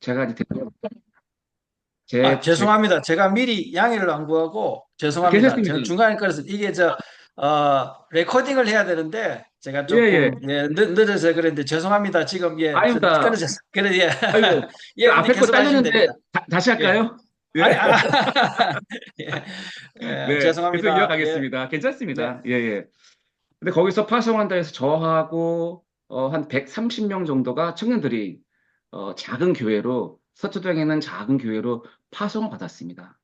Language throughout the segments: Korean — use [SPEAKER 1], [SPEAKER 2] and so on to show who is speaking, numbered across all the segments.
[SPEAKER 1] 제가 이제 제, 제,
[SPEAKER 2] 죄송합니다. 제가 미리 양해를 안 구하고 죄송합니다.
[SPEAKER 1] 괜찮습니다.
[SPEAKER 2] 저는 중간에 끊어서 이게 레코딩을 해야 되는데 제가
[SPEAKER 1] 예, 예.
[SPEAKER 2] 조금 늦어서 그랬는데 죄송합니다. 지금
[SPEAKER 1] 아닙니다.
[SPEAKER 2] 끊어졌어. 그래 예.
[SPEAKER 1] 아이고,
[SPEAKER 2] 예, 근데
[SPEAKER 1] 앞에 거
[SPEAKER 2] 계속 하시면
[SPEAKER 1] 잘렸는데
[SPEAKER 2] 됩니다.
[SPEAKER 1] 다시
[SPEAKER 2] 예.
[SPEAKER 1] 할까요?
[SPEAKER 2] 아니,
[SPEAKER 1] 예.
[SPEAKER 2] 예, 예,
[SPEAKER 1] 네, 계속
[SPEAKER 2] 죄송합니다. 예,
[SPEAKER 1] 이어가겠습니다.
[SPEAKER 2] 네.
[SPEAKER 1] 괜찮습니다. 예, 예. 근데 거기서 파송한다 해서 저하고 한 130명 정도가 청년들이 작은 교회로 서초동에 있는 작은 교회로 파송을 받았습니다.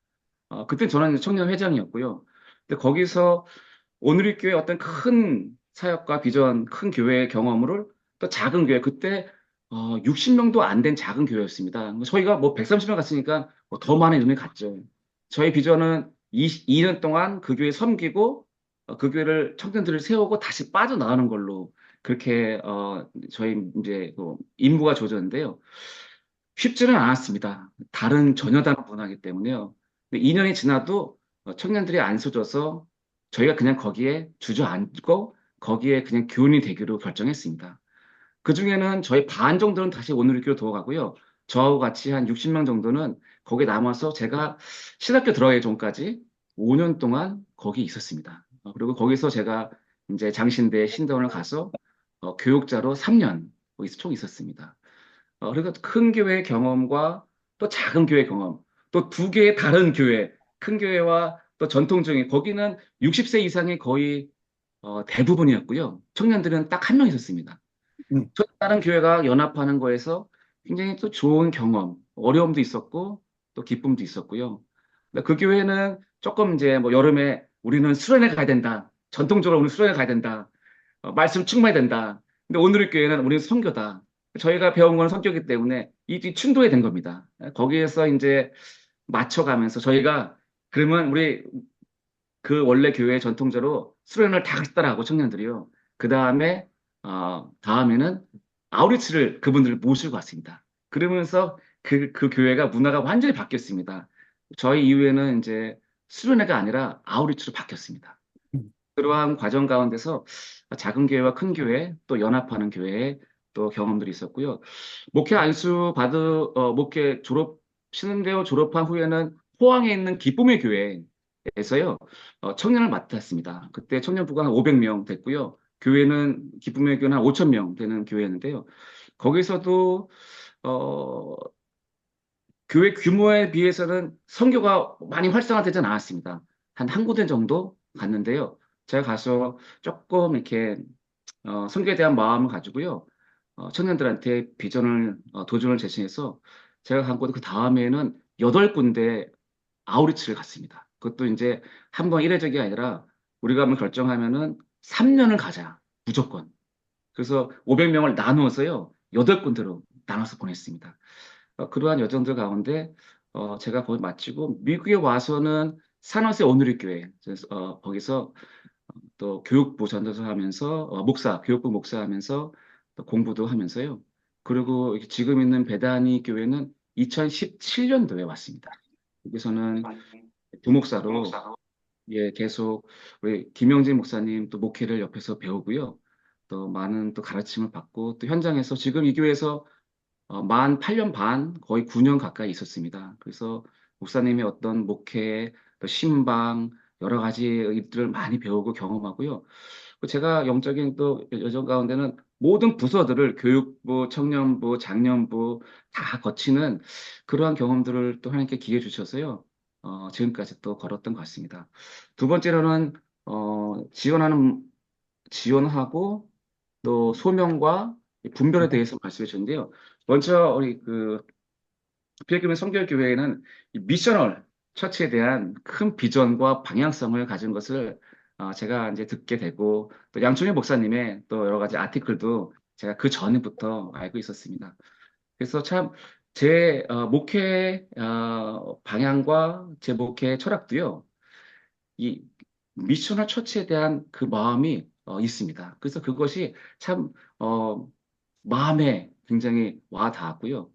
[SPEAKER 1] 그때 저는 청년 회장이었고요. 근데 거기서 오늘의 교회 어떤 큰 사역과 비전, 큰 교회의 경험을 또 작은 교회, 그때 60명도 안 된 작은 교회였습니다. 저희가 뭐 130명 갔으니까 뭐더 많은 의미 갔죠. 저희 비전은 2년 동안 그 교회 섬기고 그 교회를 청년들을 세우고 다시 빠져나가는 걸로 그렇게 저희 이제 임무가 조졌는데요. 쉽지는 않았습니다. 전혀 다른 문화이기 때문에요. 근데 2년이 지나도 청년들이 안 써져서 저희가 그냥 거기에 주저앉고 거기에 그냥 교훈이 되기로 결정했습니다. 그중에는 저희 반 정도는 다시 오늘교로 돌아가고요. 저하고 같이 한 60명 정도는 거기에 남아서 제가 신학교 들어가기 전까지 5년 동안 거기 있었습니다. 그리고 거기서 제가 이제 장신대 신대원을 가서 교육자로 3년 거기서 총 있었습니다. 그리고 큰 교회 경험과 또 작은 교회 경험, 또 두 개의 다른 교회, 큰 교회와 또 전통적인, 거기는 60세 이상이 거의 대부분이었고요. 청년들은 딱 한 명 있었습니다.
[SPEAKER 2] 음.
[SPEAKER 1] 또 다른 교회가 연합하는 거에서 굉장히 또 좋은 경험, 어려움도 있었고, 또 기쁨도 있었고요. 근데 그 교회는 조금 이제 뭐 여름에 우리는 수련회 가야 된다. 전통적으로 우리는 수련회 가야 된다. 말씀 충만해야 된다. 근데 오늘의 교회는 우리는 선교다. 저희가 배운 건 성격이기 때문에 이 충돌이 된 겁니다. 거기에서 이제 맞춰가면서 저희가 그러면 우리 그 원래 교회 전통대로 수련을 다 했다라고 청년들이요. 그 다음에 다음에는 아우리치를 그분들을 모시고 왔습니다. 그러면서 그 교회가 문화가 완전히 바뀌었습니다. 저희 이후에는 이제 수련회가 아니라 아우리치로 바뀌었습니다. 그러한 과정 가운데서 작은 교회와 큰 교회, 또 연합하는 교회의 또 경험들이 있었고요. 목회 신흥대로 졸업한 후에는 포항에 있는 기쁨의 교회에서요, 청년을 맡았습니다. 그때 청년부가 한 500명 됐고요. 기쁨의 교회는 한 5천 명 되는 교회였는데요. 거기서도, 어, 교회 규모에 비해서는 선교가 많이 활성화되진 않았습니다. 한 군데 정도 갔는데요. 제가 가서 조금 이렇게 선교에 대한 마음을 가지고요. 청년들한테 도전을 제시해서 제가 간 곳 그 다음에는 8군데 아우리치를 갔습니다. 그것도 이제 한 번 이례적이 아니라 우리가 한번 결정하면은 3년을 가자. 무조건. 그래서 500명을 나누어서요. 8군데로 나눠서 보냈습니다. 그러한 여정들 가운데 제가 거기 마치고 미국에 와서는 산호세 오누리 교회 거기서 또 교육부 전도사 하면서 교육부 목사하면서 또 공부도 하면서요. 그리고 지금 있는 베다니 교회는 2017년도에 왔습니다. 여기서는 부목사로 예, 계속 우리 김영진 목사님 또 목회를 옆에서 배우고요. 또 많은 또 가르침을 받고 또 현장에서 지금 이 교회에서 만 8년 반, 거의 9년 가까이 있었습니다. 그래서 목사님의 어떤 목회, 또 신방, 여러 가지 일들을 많이 배우고 경험하고요. 제가 영적인 또 여정 가운데는 모든 부서들을 교육부, 청년부, 장년부 다 거치는 그러한 경험들을 또 하나님께 기회 주셔서요. 지금까지 또 걸었던 것 같습니다. 두 번째로는, 지원하고 또 소명과 분별에 대해서 말씀해 주셨는데요. 먼저 우리 필리핀 성결교회에는 이 미셔널 처치에 대한 큰 비전과 방향성을 가진 것을 제가 이제 듣게 되고 또 양충일 목사님의 또 여러 가지 아티클도 제가 그 전부터 알고 있었습니다. 그래서 참 제 목회 방향과 제 목회 철학도요. 이 미셔널 처치에 대한 그 마음이 있습니다. 그래서 그것이 참 마음에 굉장히 와 닿았고요.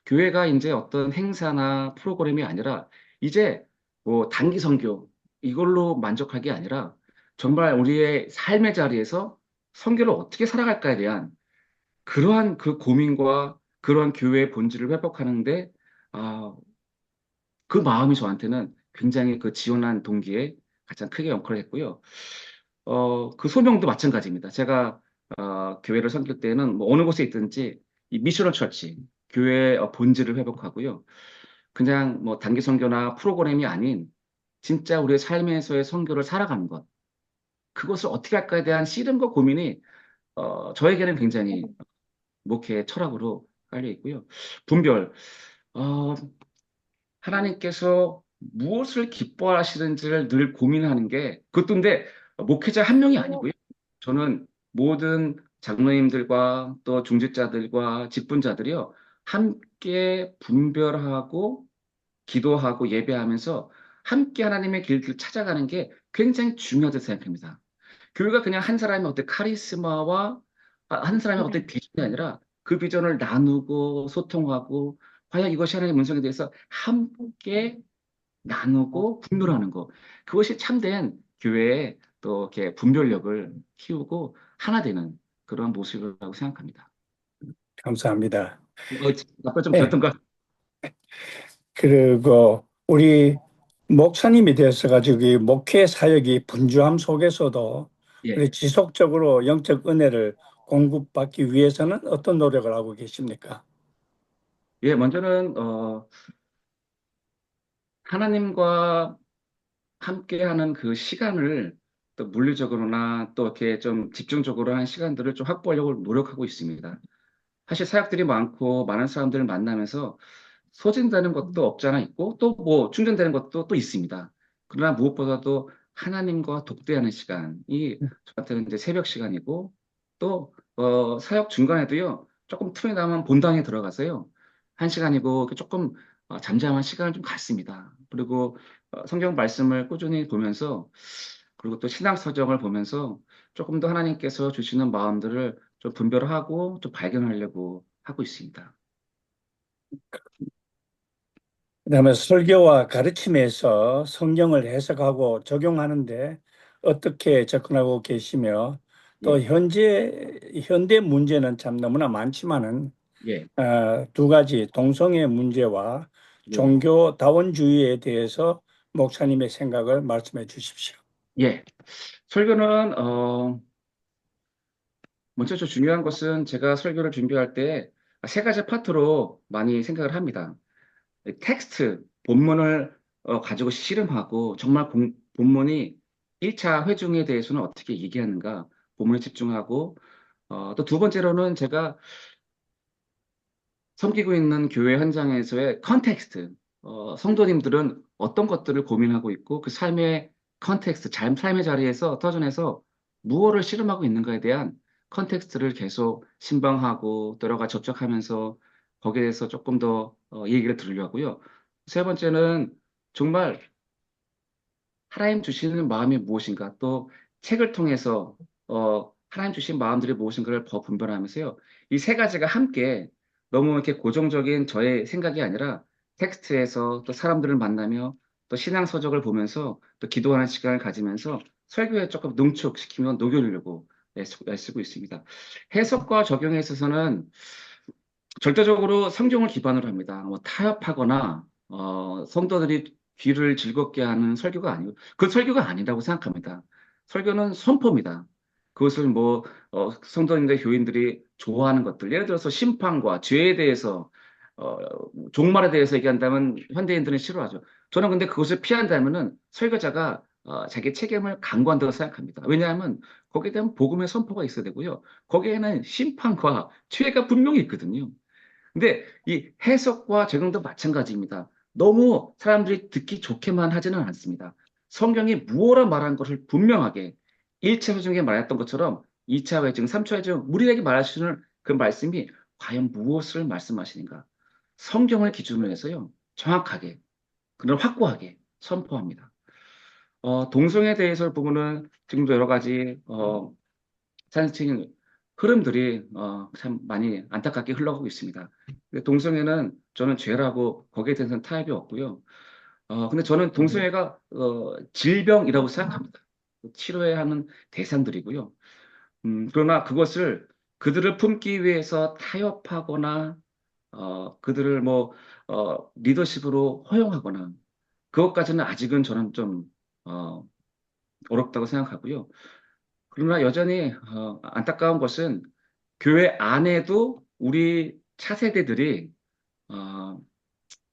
[SPEAKER 1] 교회가 이제 어떤 행사나 프로그램이 아니라 이제 뭐 단기 선교 이걸로 만족할 게 아니라 정말 우리의 삶의 자리에서 선교를 어떻게 살아갈까에 대한 그러한 그 고민과 그런 교회의 본질을 회복하는데 아, 그 마음이 저한테는 굉장히 그 지원한 동기에 가장 크게 역할을 했고요. 그 소명도 마찬가지입니다. 제가 교회를 섬길 때는 뭐 어느 곳에 있든지 이 미셔널 처치, 교회의 본질을 회복하고요. 그냥 뭐 단기 선교나 프로그램이 아닌 진짜 우리의 삶에서의 선교를 살아가는 것. 그것을 어떻게 할까에 대한 씨름과 고민이 저에게는 굉장히 목회 철학으로 깔려 있고요. 분별. 어, 하나님께서 무엇을 기뻐하시는지를 늘 고민하는 게 그것도 근데 목회자 한 명이 아니고요. 저는 모든 장로님들과 또 중직자들과 직분자들이요. 함께 분별하고 기도하고 예배하면서 함께 하나님의 길을 찾아가는 게 굉장히 중요하다고 생각합니다. 교회가 그냥 한 사람의 어떤 카리스마와 한 사람의 어떤 비전이 아니라 그 비전을 나누고 소통하고 과연 이것이 하나님의 문성에 대해서 함께 나누고 분별하는 거. 그것이 참된 교회의 또 이렇게 분별력을 키우고 하나 되는 그런 모습이라고 생각합니다.
[SPEAKER 2] 감사합니다.
[SPEAKER 1] 아까 좀
[SPEAKER 2] 예.
[SPEAKER 1] 길었던 것 같아요.
[SPEAKER 2] 그리고 우리 목사님이 되셔가지고 이 목회 사역이 분주함 속에서도
[SPEAKER 1] 예.
[SPEAKER 2] 우리 지속적으로 영적 은혜를 공급받기 위해서는 어떤 노력을 하고 계십니까?
[SPEAKER 1] 예, 먼저는 하나님과 함께하는 그 시간을 또 물리적으로나 또 이렇게 좀 집중적으로 한 시간들을 좀 확보하려고 노력하고 있습니다. 사실 사역들이 많고 많은 사람들을 만나면서 소진되는 것도 없지 않아 있고 또 뭐 충전되는 것도 또 있습니다. 그러나 무엇보다도 하나님과 독대하는 시간이 저한테는 이제 새벽 시간이고 또 사역 중간에도요 조금 틈이 나면 본당에 들어가서요 한 시간이고 조금 잠잠한 시간을 좀 갖습니다. 그리고 성경 말씀을 꾸준히 보면서 그리고 또 신학 서적을 보면서 조금 더 하나님께서 주시는 마음들을 좀 분별하고 좀 발견하려고 하고 있습니다.
[SPEAKER 2] 그다음에 설교와 가르침에서 성경을 해석하고 적용하는데 어떻게 접근하고 계시며 또
[SPEAKER 1] 예,
[SPEAKER 2] 현대 문제는 참 너무나 많지만은
[SPEAKER 1] 예,
[SPEAKER 2] 두 가지 동성애 문제와
[SPEAKER 1] 네,
[SPEAKER 2] 종교 다원주의에 대해서 목사님의 생각을 말씀해 주십시오.
[SPEAKER 1] 예. 설교는 먼저 좀 중요한 것은 제가 설교를 준비할 때 세 가지 파트로 많이 생각을 합니다. 텍스트, 본문을 가지고 씨름하고 정말 본문이 1차 회중에 대해서는 어떻게 얘기하는가 본문에 집중하고 또 두 번째로는 제가 섬기고 있는 교회 현장에서의 컨텍스트, 성도님들은 어떤 것들을 고민하고 있고 그 삶의 컨텍스트, 삶의 자리에서 터전에서 무엇을 씨름하고 있는가에 대한 컨텍스트를 계속 신방하고 또 여러 가지 접촉하면서 거기에 대해서 조금 더 얘기를 들으려고요. 세 번째는 정말 하나님 주시는 마음이 무엇인가, 또 책을 통해서 하나님 주신 마음들이 무엇인가를 더 분별하면서요. 이 세 가지가 함께 너무 이렇게 고정적인 저의 생각이 아니라 텍스트에서 또 사람들을 만나며 또 신앙 서적을 보면서 또 기도하는 시간을 가지면서 설교에 조금 농축시키며 녹여내려고 애쓰고 있습니다. 해석과 적용에 있어서는 절대적으로 성경을 기반으로 합니다. 뭐 타협하거나 성도들이 귀를 즐겁게 하는 설교가 아니고 그 설교가 아니라고 생각합니다. 설교는 선포입니다. 그것을 뭐 성도님들 교인들이 좋아하는 것들 예를 들어서 심판과 죄에 대해서 어, 종말에 대해서 얘기한다면 현대인들은 싫어하죠. 저는 근데 그것을 피한다면은 설교자가 자기 책임을 강구한다고 생각합니다. 왜냐하면 거기에 대한 복음의 선포가 있어야 되고요. 거기에는 심판과 죄가 분명히 있거든요. 근데 이 해석과 적용도 마찬가지입니다. 너무 사람들이 듣기 좋게만 하지는 않습니다. 성경이 무엇을 말한 것을 분명하게 1차 회중에 말했던 것처럼 2차 회중, 3차 회중, 우리에게 말하시는 그 말씀이 과연 무엇을 말씀하시는가? 성경을 기준으로 해서요. 정확하게, 그런 확고하게 선포합니다. 동성애에 대해서 보면은 지금도 여러 가지 사진적인 흐름들이 참 많이 안타깝게 흘러가고 있습니다. 근데 동성애는 저는 죄라고 거기에 대해서는 타협이 없고요. 근데 저는 동성애가 질병이라고 생각합니다. 치료해야 하는 대상들이고요. 그러나 그것을 그들을 품기 위해서 타협하거나 그들을 뭐, 리더십으로 허용하거나, 그것까지는 아직은 저는 좀, 어, 어렵다고 생각하고요. 그러나 여전히, 안타까운 것은 교회 안에도 우리 차세대들이, 어,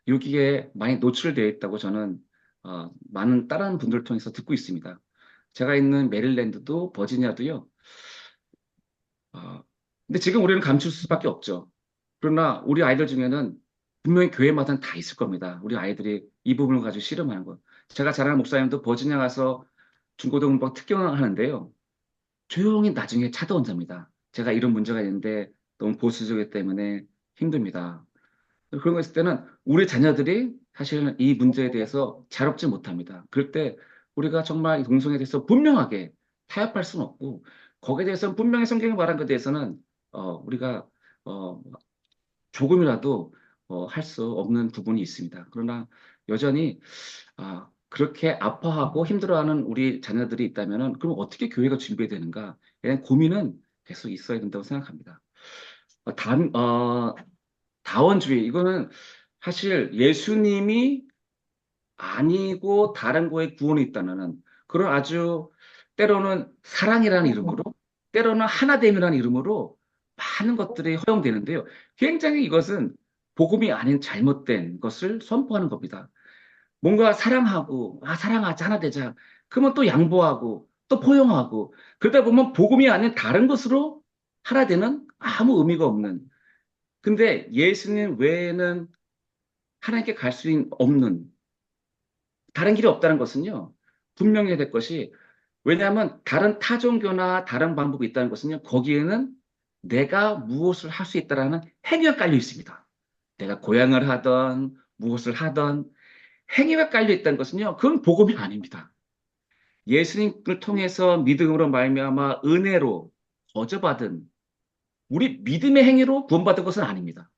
[SPEAKER 1] 여기에 많이 노출되어 있다고 저는, 많은 다른 분들 통해서 듣고 있습니다. 제가 있는 메릴랜드도 버지니아도요. 어, 근데 지금 우리는 감출 수밖에 없죠. 그러나 우리 아이들 중에는 분명히 교회마다는 다 있을 겁니다. 우리 아이들이 이 부분을 가지고 씨름하는 거. 제가 잘 아는 목사님도 버지니아 가서 중고등부 특경을 하는데요. 조용히 나중에 차도원자입니다. 제가 이런 문제가 있는데 너무 보수적이기 때문에 힘듭니다. 그런 거 있을 때는 우리 자녀들이 사실은 이 문제에 대해서 자롭지 못합니다. 그럴 때 우리가 정말 이 동성애에 대해서 분명하게 타협할 수는 없고 거기에 대해서는 분명히 성경이 말한 것에 대해서는 우리가 어, 조금이라도 할 수 없는 부분이 있습니다. 그러나 여전히 그렇게 아파하고 힘들어하는 우리 자녀들이 있다면은 그럼 어떻게 교회가 준비되는가? 이런 고민은 계속 있어야 된다고 생각합니다. 어, 단, 어, 다원주의 이거는 사실 예수님이 아니고 다른 거에 구원이 있다면은 그런 아주 때로는 사랑이라는 이름으로 때로는 하나됨이라는 이름으로 많은 것들이 허용되는데요. 굉장히 이것은 복음이 아닌 잘못된 것을 선포하는 겁니다. 뭔가 사랑하고 사랑하자 하나 되자 그러면 또 양보하고 또 포용하고 그러다 보면 복음이 아닌 다른 것으로 하나 되는 아무 의미가 없는 근데 예수님 외에는 하나님께 갈 수 없는 다른 길이 없다는 것은요. 분명해야 될 것이 왜냐하면 다른 타종교나 다른 방법이 있다는 것은요. 거기에는 내가 무엇을 할 수 있다라는 행위가 깔려 있습니다. 내가 고향을 하던 무엇을 하던 행위가 깔려 있다는 것은요. 그건 복음이 아닙니다. 예수님을 통해서 믿음으로 말미암아 은혜로 거저받은 우리 믿음의 행위로 구원받은 것은 아닙니다.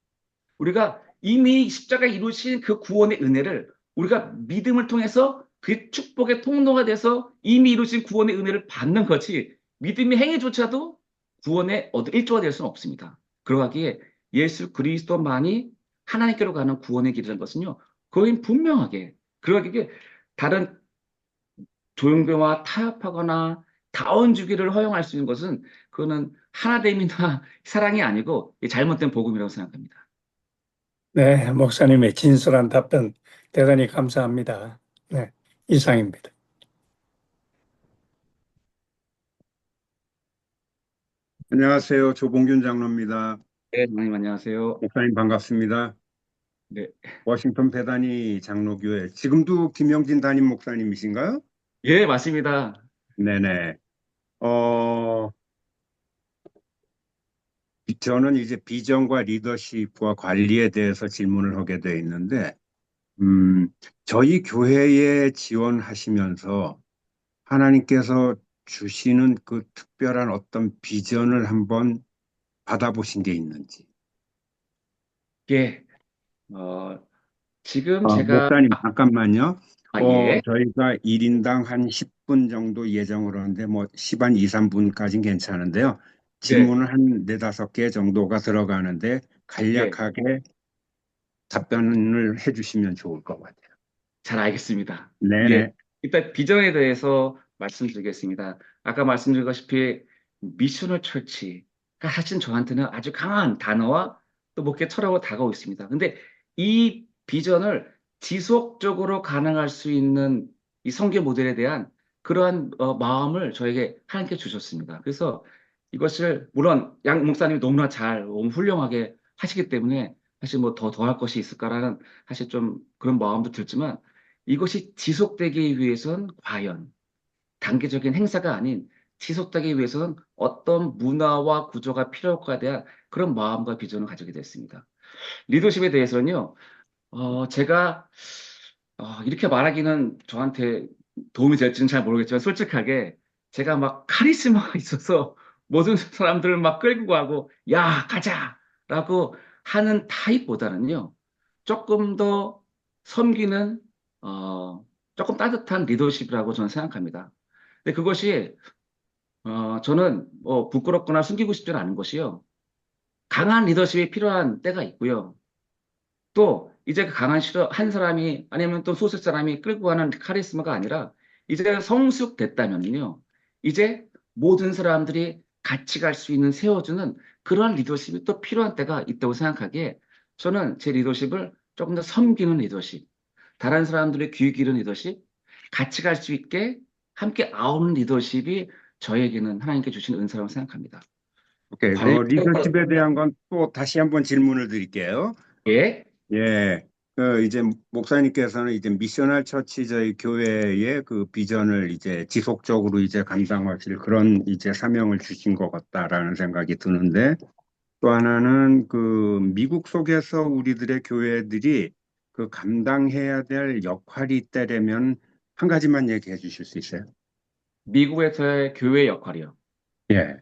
[SPEAKER 1] 우리가 이미 십자가 이루신 그 구원의 은혜를 우리가 믿음을 통해서 그 축복의 통로가 돼서 이미 이루신 구원의 은혜를 받는 거지 믿음의 행위조차도 구원의 일조가 될 수는 없습니다. 그러하기에 예수 그리스도만이 하나님께로 가는 구원의 길이라는 것은요. 거긴 분명하게 그러하기에 다른 조용교와 타협하거나 다원주기를 허용할 수 있는 것은 그거는 하나됨이나 사랑이 아니고 잘못된 복음이라고 생각합니다.
[SPEAKER 2] 네, 목사님의 진솔한 답변 대단히 감사합니다. 네, 이상입니다.
[SPEAKER 3] 안녕하세요. 조봉균 장로입니다.
[SPEAKER 1] 네, 장님 안녕하세요.
[SPEAKER 3] 목사님 반갑습니다.
[SPEAKER 1] 네.
[SPEAKER 3] 워싱턴 베다니 장로교회. 지금도 김영진 담임 목사님이신가요?
[SPEAKER 1] 예, 맞습니다.
[SPEAKER 3] 네네. 어, 저는 이제 비전과 리더십과 관리에 대해서 질문을 하게 되어 있는데, 음, 저희 교회에 지원하시면서 하나님께서 주시는 그 특별한 어떤 비전을 한번 받아보신 게 있는지.
[SPEAKER 1] 예, 어, 지금 제가,
[SPEAKER 3] 목사님, 잠깐만요.
[SPEAKER 1] 예,
[SPEAKER 3] 저희가 1인당 한 10분 정도 예정을 하는데, 뭐, 10한 2, 3분까지는 괜찮은데요.
[SPEAKER 1] 네,
[SPEAKER 3] 질문은 한 네다섯 개 정도가 들어가는데,
[SPEAKER 1] 예,
[SPEAKER 3] 간략하게 답변을 해주시면 좋을 것 같아요.
[SPEAKER 1] 잘 알겠습니다. 예,
[SPEAKER 3] 네네.
[SPEAKER 1] 일단 비전에 대해서 말씀드리겠습니다. 아까 말씀드렸다시피 미션을 철치가 사실 저한테는 아주 강한 단어와 또 목회 철학으로 다가오고 있습니다. 근데 이 비전을 지속적으로 가능할 수 있는 이 성교 모델에 대한 그러한 마음을 저에게 하나님께 주셨습니다. 그래서 이것을 물론 양 목사님이 너무나 잘 너무 훌륭하게 하시기 때문에 사실 뭐 더 할 것이 있을까라는 사실 좀 그런 마음도 들지만 이것이 지속되기 위해서는 과연 단기적인 행사가 아닌 지속되기 위해서는 어떤 문화와 구조가 필요할까에 대한 그런 마음과 비전을 가지게 됐습니다. 리더십에 대해서는요, 제가 이렇게 말하기는 저한테 도움이 될지는 잘 모르겠지만 솔직하게 제가 막 카리스마가 있어서 모든 사람들을 막 끌고 가고 야, 가자라고 하는 타입보다는요, 조금 더 섬기는 조금 따뜻한 리더십이라고 저는 생각합니다. 근데 그것이 저는 뭐 부끄럽거나 숨기고 싶지는 않은 것이요. 강한 리더십이 필요한 때가 있고요. 또 이제 그 강한 실력 한 사람이 아니면 또 수십 사람이 끌고 가는 카리스마가 아니라 이제 성숙됐다면요. 이제 모든 사람들이 같이 갈 수 있는 세워주는 그러한 리더십이 또 필요한 때가 있다고 생각하기에 저는 제 리더십을 조금 더 섬기는 리더십, 다른 사람들의 귀 기른 리더십, 같이 갈 수 있게 함께 아우는 리더십이 저에게는 하나님께 주신 은사라고 생각합니다.
[SPEAKER 3] 오케이.
[SPEAKER 1] 관리,
[SPEAKER 3] 리더십에 대한 건 또 다시 한번 질문을 드릴게요.
[SPEAKER 1] 예,
[SPEAKER 3] 예. 이제 목사님께서는 이제 미셔널 처치 저희 교회의 그 비전을 이제 지속적으로 이제 감당하실 그런 이제 사명을 주신 것 같다라는 생각이 드는데 또 하나는 그 미국 속에서 우리들의 교회들이 그 감당해야 될 역할이 있다면 한 가지만 얘기해 주실 수 있어요?
[SPEAKER 1] 미국에서의 교회 역할이요.
[SPEAKER 3] 예.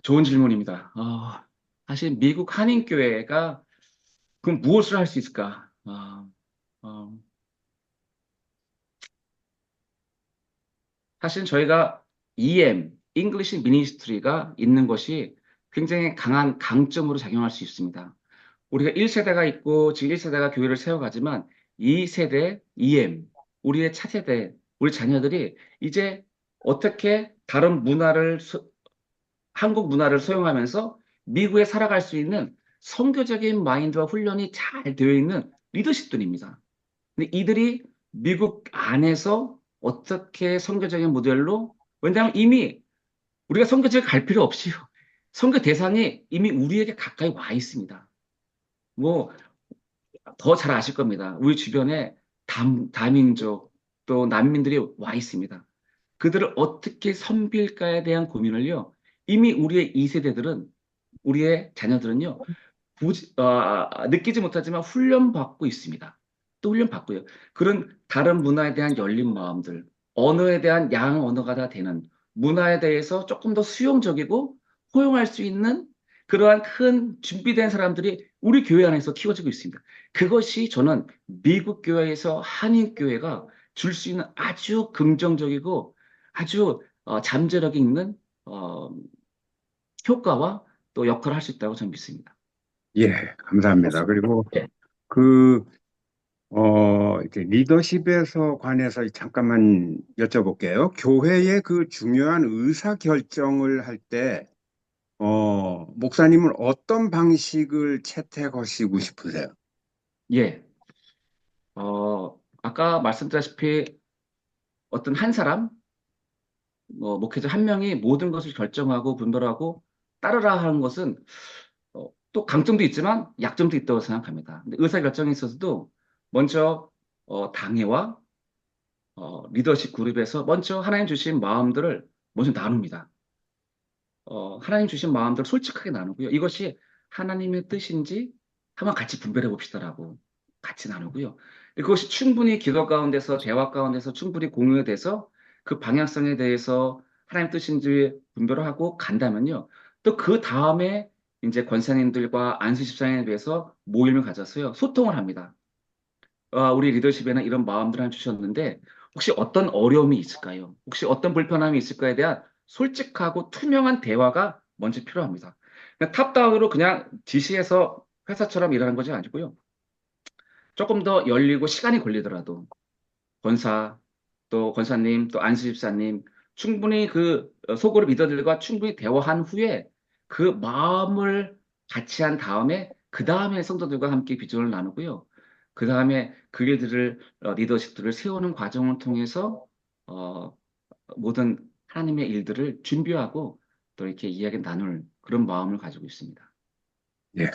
[SPEAKER 1] 좋은 질문입니다. 사실 미국 한인교회가 그럼 무엇을 할 수 있을까? 어, 사실 저희가 EM, English Ministry가 있는 것이 굉장히 강한 강점으로 작용할 수 있습니다. 우리가 1세대가 있고 지금 1세대가 교회를 세워가지만 2세대, EM, 우리의 차세대, 우리 자녀들이 이제 어떻게 다른 한국 문화를 소용하면서 미국에 살아갈 수 있는 선교적인 마인드와 훈련이 잘 되어 있는 리더십들입니다. 근데 이들이 미국 안에서 어떻게 선교적인 모델로, 왜냐하면 이미 우리가 선교지에 갈 필요 없이요. 선교 대상이 이미 우리에게 가까이 와 있습니다. 뭐, 더 잘 아실 겁니다. 우리 주변에 다민족, 또 난민들이 와 있습니다. 그들을 어떻게 섬길까에 대한 고민을요, 이미 우리의 2세대들은, 우리의 자녀들은요, 느끼지 못하지만 훈련받고 있습니다. 또 훈련받고요. 그런 다른 문화에 대한 열린 마음들, 언어에 대한 양 언어가 다 되는 문화에 대해서 조금 더 수용적이고 포용할 수 있는 그러한 큰 준비된 사람들이 우리 교회 안에서 키워지고 있습니다. 그것이 저는 미국 교회에서 한인 교회가 줄 수 있는 아주 긍정적이고 아주 잠재력이 있는 어, 효과와 또 역할을 할 수 있다고 저는 믿습니다.
[SPEAKER 3] 예, 감사합니다. 그리고 그, 이제 리더십에서 관해서 잠깐만 여쭤볼게요. 교회의 그 중요한 의사 결정을 할 때, 목사님은 어떤 방식을 채택하시고 싶으세요?
[SPEAKER 1] 예. 아까 말씀드렸다시피 어떤 한 사람, 목회자 한 명이 모든 것을 결정하고 분별하고 따르라 하는 것은 또 강점도 있지만 약점도 있다고 생각합니다. 근데 의사결정에 있어서도 먼저 당회와 리더십 그룹에서 먼저 하나님 주신 마음들을 먼저 나눕니다. 하나님 주신 마음들을 솔직하게 나누고요. 이것이 하나님의 뜻인지 한번 같이 분별해 봅시다라고 같이 나누고요. 그것이 충분히 기도 가운데서 대화 가운데서 충분히 공유돼서 그 방향성에 대해서 하나님 뜻인지 분별을 하고 간다면요. 또 그 다음에 이제 권사님들과 안수 집사님에 대해서 모임을 가져서요. 소통을 합니다. 우리 리더십에는 이런 마음들을 주셨는데 혹시 어떤 어려움이 있을까요? 혹시 어떤 불편함이 있을까에 대한 솔직하고 투명한 대화가 먼저 필요합니다. 그냥 탑다운으로 그냥 지시해서 회사처럼 일하는 것이 아니고요. 조금 더 열리고 시간이 걸리더라도 권사, 또 권사님, 또 안수집사님 충분히 그 소그룹 리더들과 충분히 대화한 후에 그 마음을 같이 한 다음에 그 다음에 성도들과 함께 비전을 나누고요. 그 다음에 그 일들을 리더십들을 세우는 과정을 통해서 어, 모든 하나님의 일들을 준비하고 또 이렇게 이야기 나눌 그런 마음을 가지고 있습니다.
[SPEAKER 3] 예.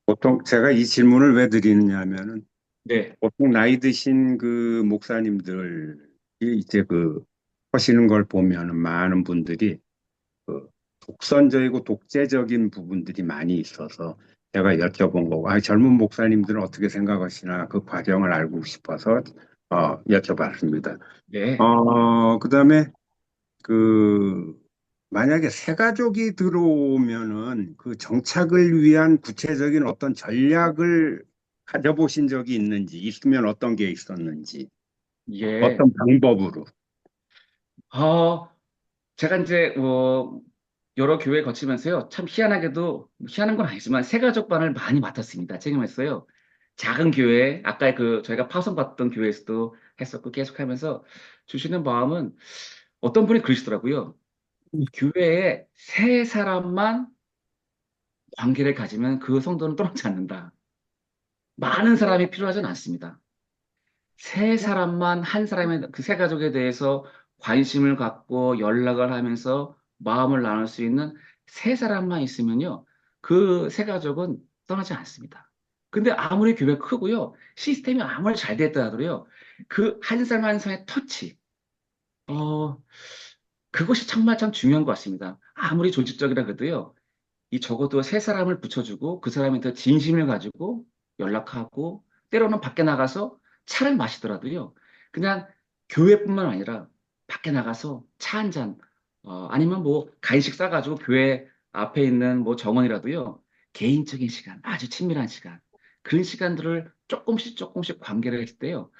[SPEAKER 3] 보통 제가 이 질문을 왜 드리느냐 하면은
[SPEAKER 1] 네,
[SPEAKER 3] 보통 나이 드신 그 목사님들이 이제 그 하시는 걸 보면은 많은 분들이 그 독선적이고 독재적인 부분들이 많이 있어서 제가 여쭤본 거고, 젊은 목사님들은 어떻게 생각하시나 그 과정을 알고 싶어서 여쭤봤습니다.
[SPEAKER 1] 네,
[SPEAKER 3] 그다음에 그 만약에 새 가족이 들어오면은 그 정착을 위한 구체적인 어떤 전략을 가져보신 적이 있는지, 있으면 어떤 게 있었는지,
[SPEAKER 1] 예.
[SPEAKER 3] 어떤 방법으로.
[SPEAKER 1] 어, 제가 이제 여러 교회 거치면서요, 참 희한하게도, 희한한 건 아니지만, 새가족반을 많이 맡았습니다. 책임했어요. 작은 교회, 아까 저희가 파송받던 교회에서도 했었고, 계속 하면서 주시는 마음은 어떤 분이 그러시더라고요. 교회에 세 사람만 관계를 가지면 그 성도는 떠나지 않는다. 많은 사람이 필요하진 않습니다. 세 사람만 한 사람의 그 세 가족에 대해서 관심을 갖고 연락을 하면서 마음을 나눌 수 있는 세 사람만 있으면요. 그 세 가족은 떠나지 않습니다. 근데 아무리 교회가 크고요. 시스템이 아무리 잘 됐다 하더라도요. 그 한 사람 한 사람의 터치. 어, 그것이 정말 참 중요한 것 같습니다. 아무리 조직적이라 그래도요. 이 적어도 세 사람을 붙여주고 그 사람한테 진심을 가지고 연락하고 때로는 밖에 나가서 차를 마시더라도요. 그냥 교회뿐만 아니라 밖에 나가서 차 한 잔, 아니면 뭐 간식 싸가지고 교회 앞에 있는 뭐 정원이라도요. 개인적인 시간, 아주 친밀한 시간. 그런 시간들을 조금씩 조금씩 관계를 했을 때요.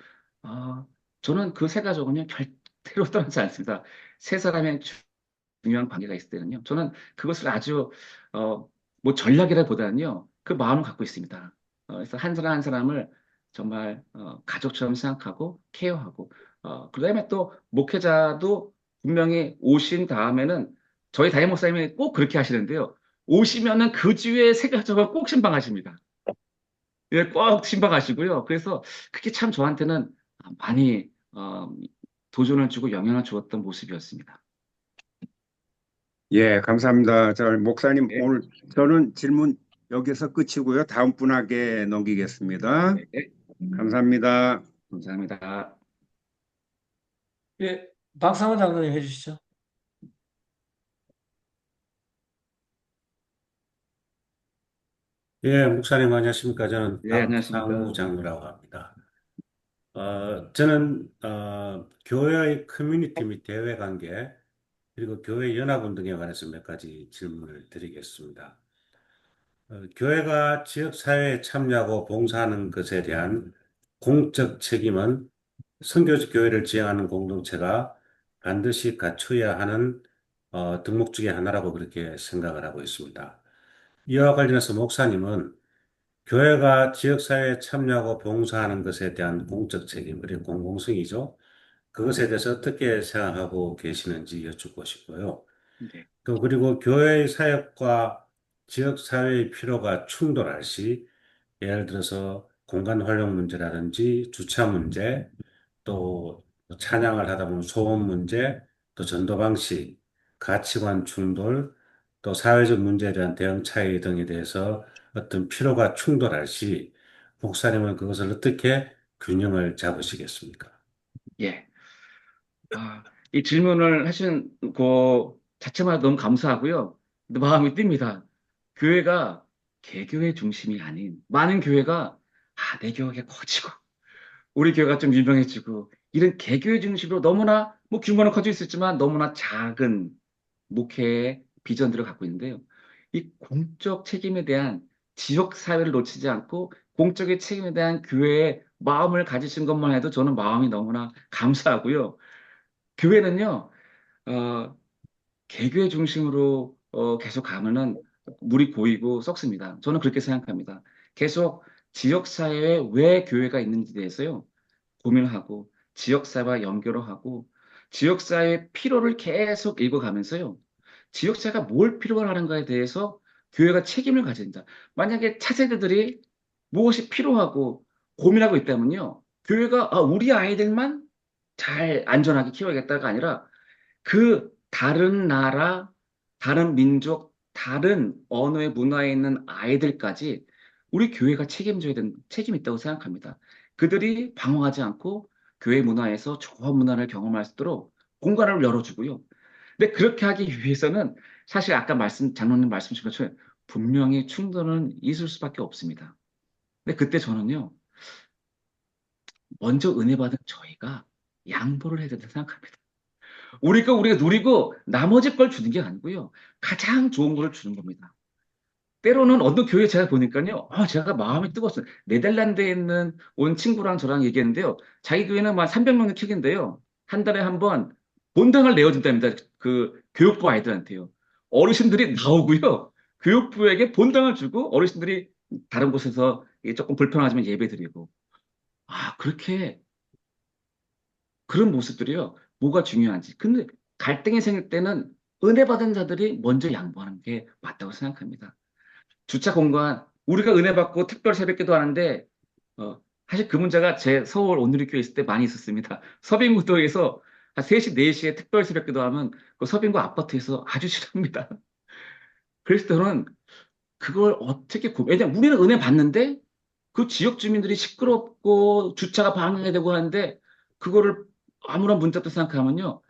[SPEAKER 1] 아, 저는 그 세 가족은요. 절대로 떠나지 않습니다. 세 사람의 중요한 관계가 있을 때는요. 저는 그것을 아주 뭐 전략이라기보다는요. 그 마음을 갖고 있습니다. 그래서 한 사람 한 사람을 정말 가족처럼 생각하고 케어하고 그다음에 또 목회자도 분명히 오신 다음에는 저희 담임 목사님이 꼭 그렇게 하시는데요. 오시면은 그 주에 새 가족을 꼭 신방하십니다. 예, 꼭 신방하시고요. 그래서 그게 참 저한테는 많이 도전을 주고 영향을 주었던 모습이었습니다.
[SPEAKER 3] 예, 감사합니다. 저 목사님
[SPEAKER 1] 네,
[SPEAKER 3] 오늘 저는 질문 여기서 끝이고요. 다음 분에게 넘기겠습니다.
[SPEAKER 1] 네,
[SPEAKER 3] 감사합니다.
[SPEAKER 1] 감사합니다.
[SPEAKER 4] 예, 박상원 장로님 해주시죠.
[SPEAKER 5] 예, 목사님 안녕하십니까. 저는
[SPEAKER 1] 네,
[SPEAKER 5] 박상우
[SPEAKER 1] 안녕하십니까.
[SPEAKER 5] 장로라고 합니다. 저는 교회의 커뮤니티 및 대외 관계 그리고 교회 연합 운동에 관해서 몇 가지 질문을 드리겠습니다. 교회가 지역 사회에 참여하고 봉사하는 것에 대한 공적 책임은 선교적 교회를 지향하는 공동체가 반드시 갖춰야 하는 덕목 중에 하나라고 그렇게 생각을 하고 있습니다. 이와 관련해서 목사님은 교회가 지역사회에 참여하고 봉사하는 것에 대한 공적 책임, 그리고 공공성이죠. 그것에 대해서 어떻게 생각하고 계시는지 여쭙고 싶고요.
[SPEAKER 1] 네,
[SPEAKER 5] 또 그리고 교회의 사역과 지역사회의 필요가 충돌할 시, 예를 들어서 공간 활용 문제라든지 주차 문제, 또 찬양을 하다 보면 소음 문제, 또 전도 방식, 가치관 충돌, 또 사회적 문제에 대한 대응 차이 등에 대해서 어떤 필요가 충돌할 시 목사님은 그것을 어떻게 균형을 잡으시겠습니까?
[SPEAKER 1] 예. 이 질문을 하신 그 자체만 너무 감사하고요. 근데 마음이 뜁니다. 교회가 개교의 중심이 아닌 많은 교회가 내 교회가 커지고 우리 교회가 좀 유명해지고 이런 개교의 중심으로 너무나 뭐 규모는 커질 수 있지만 너무나 작은 목회의 비전들을 갖고 있는데요. 이 공적 책임에 대한 지역 사회를 놓치지 않고 공적인 책임에 대한 교회의 마음을 가지신 것만 해도 저는 마음이 너무나 감사하고요. 교회는요, 어, 개교의 중심으로 계속 가면은 물이 고이고 썩습니다. 저는 그렇게 생각합니다. 계속 지역사회에 왜 교회가 있는지 대해서요, 고민하고, 지역사회와 연결을 하고, 지역사회의 필요를 계속 읽어가면서요, 지역사회가 뭘 필요로 하는가에 대해서 교회가 책임을 가진다. 만약에 차세대들이 무엇이 필요하고 고민하고 있다면요, 교회가 우리 아이들만 잘 안전하게 키워야겠다가 아니라 그 다른 나라, 다른 민족, 다른 언어의 문화에 있는 아이들까지 우리 교회가 책임져야 되는 책임이 있다고 생각합니다. 그들이 방황하지 않고 교회 문화에서 좋은 문화를 경험할 수 있도록 공간을 열어주고요. 근데 그렇게 하기 위해서는 사실 아까 장로님 말씀 주신 것처럼 분명히 충돌은 있을 수밖에 없습니다. 근데 그때 저는요, 먼저 은혜 받은 저희가 양보를 해야 된다고 생각합니다. 우리가 누리고 나머지 걸 주는 게 아니고요. 가장 좋은 걸 주는 겁니다. 때로는 어느 교회 제가 보니까요. 제가 마음이 뜨거웠어요. 네덜란드에 있는 온 친구랑 저랑 얘기했는데요. 자기 교회는 막 300명의 킥인데요. 한 달에 한 번 본당을 내어준답니다. 그 교육부 아이들한테요. 어르신들이 나오고요. 교육부에게 본당을 주고 어르신들이 다른 곳에서 이게 조금 불편하지만 예배드리고. 아, 그렇게 그런 모습들이요. 뭐가 중요한지. 근데 갈등이 생길 때는 은혜 받은 자들이 먼저 양보하는 게 맞다고 생각합니다. 주차 공간, 우리가 은혜 받고 특별 새벽기도 하는데, 사실 그 문제가 제 서울 온누리교회 있을 때 많이 있었습니다. 서빙구도에서 한 3시, 4시에 특별 새벽기도 하면 그 서빙구 아파트에서 아주 싫어합니다. 그래서 저는 그걸 어떻게, 왜냐면 우리는 은혜 받는데 그 지역 주민들이 시끄럽고 주차가 방해되고 하는데 그거를 아무런 문제 없다 생각하면요.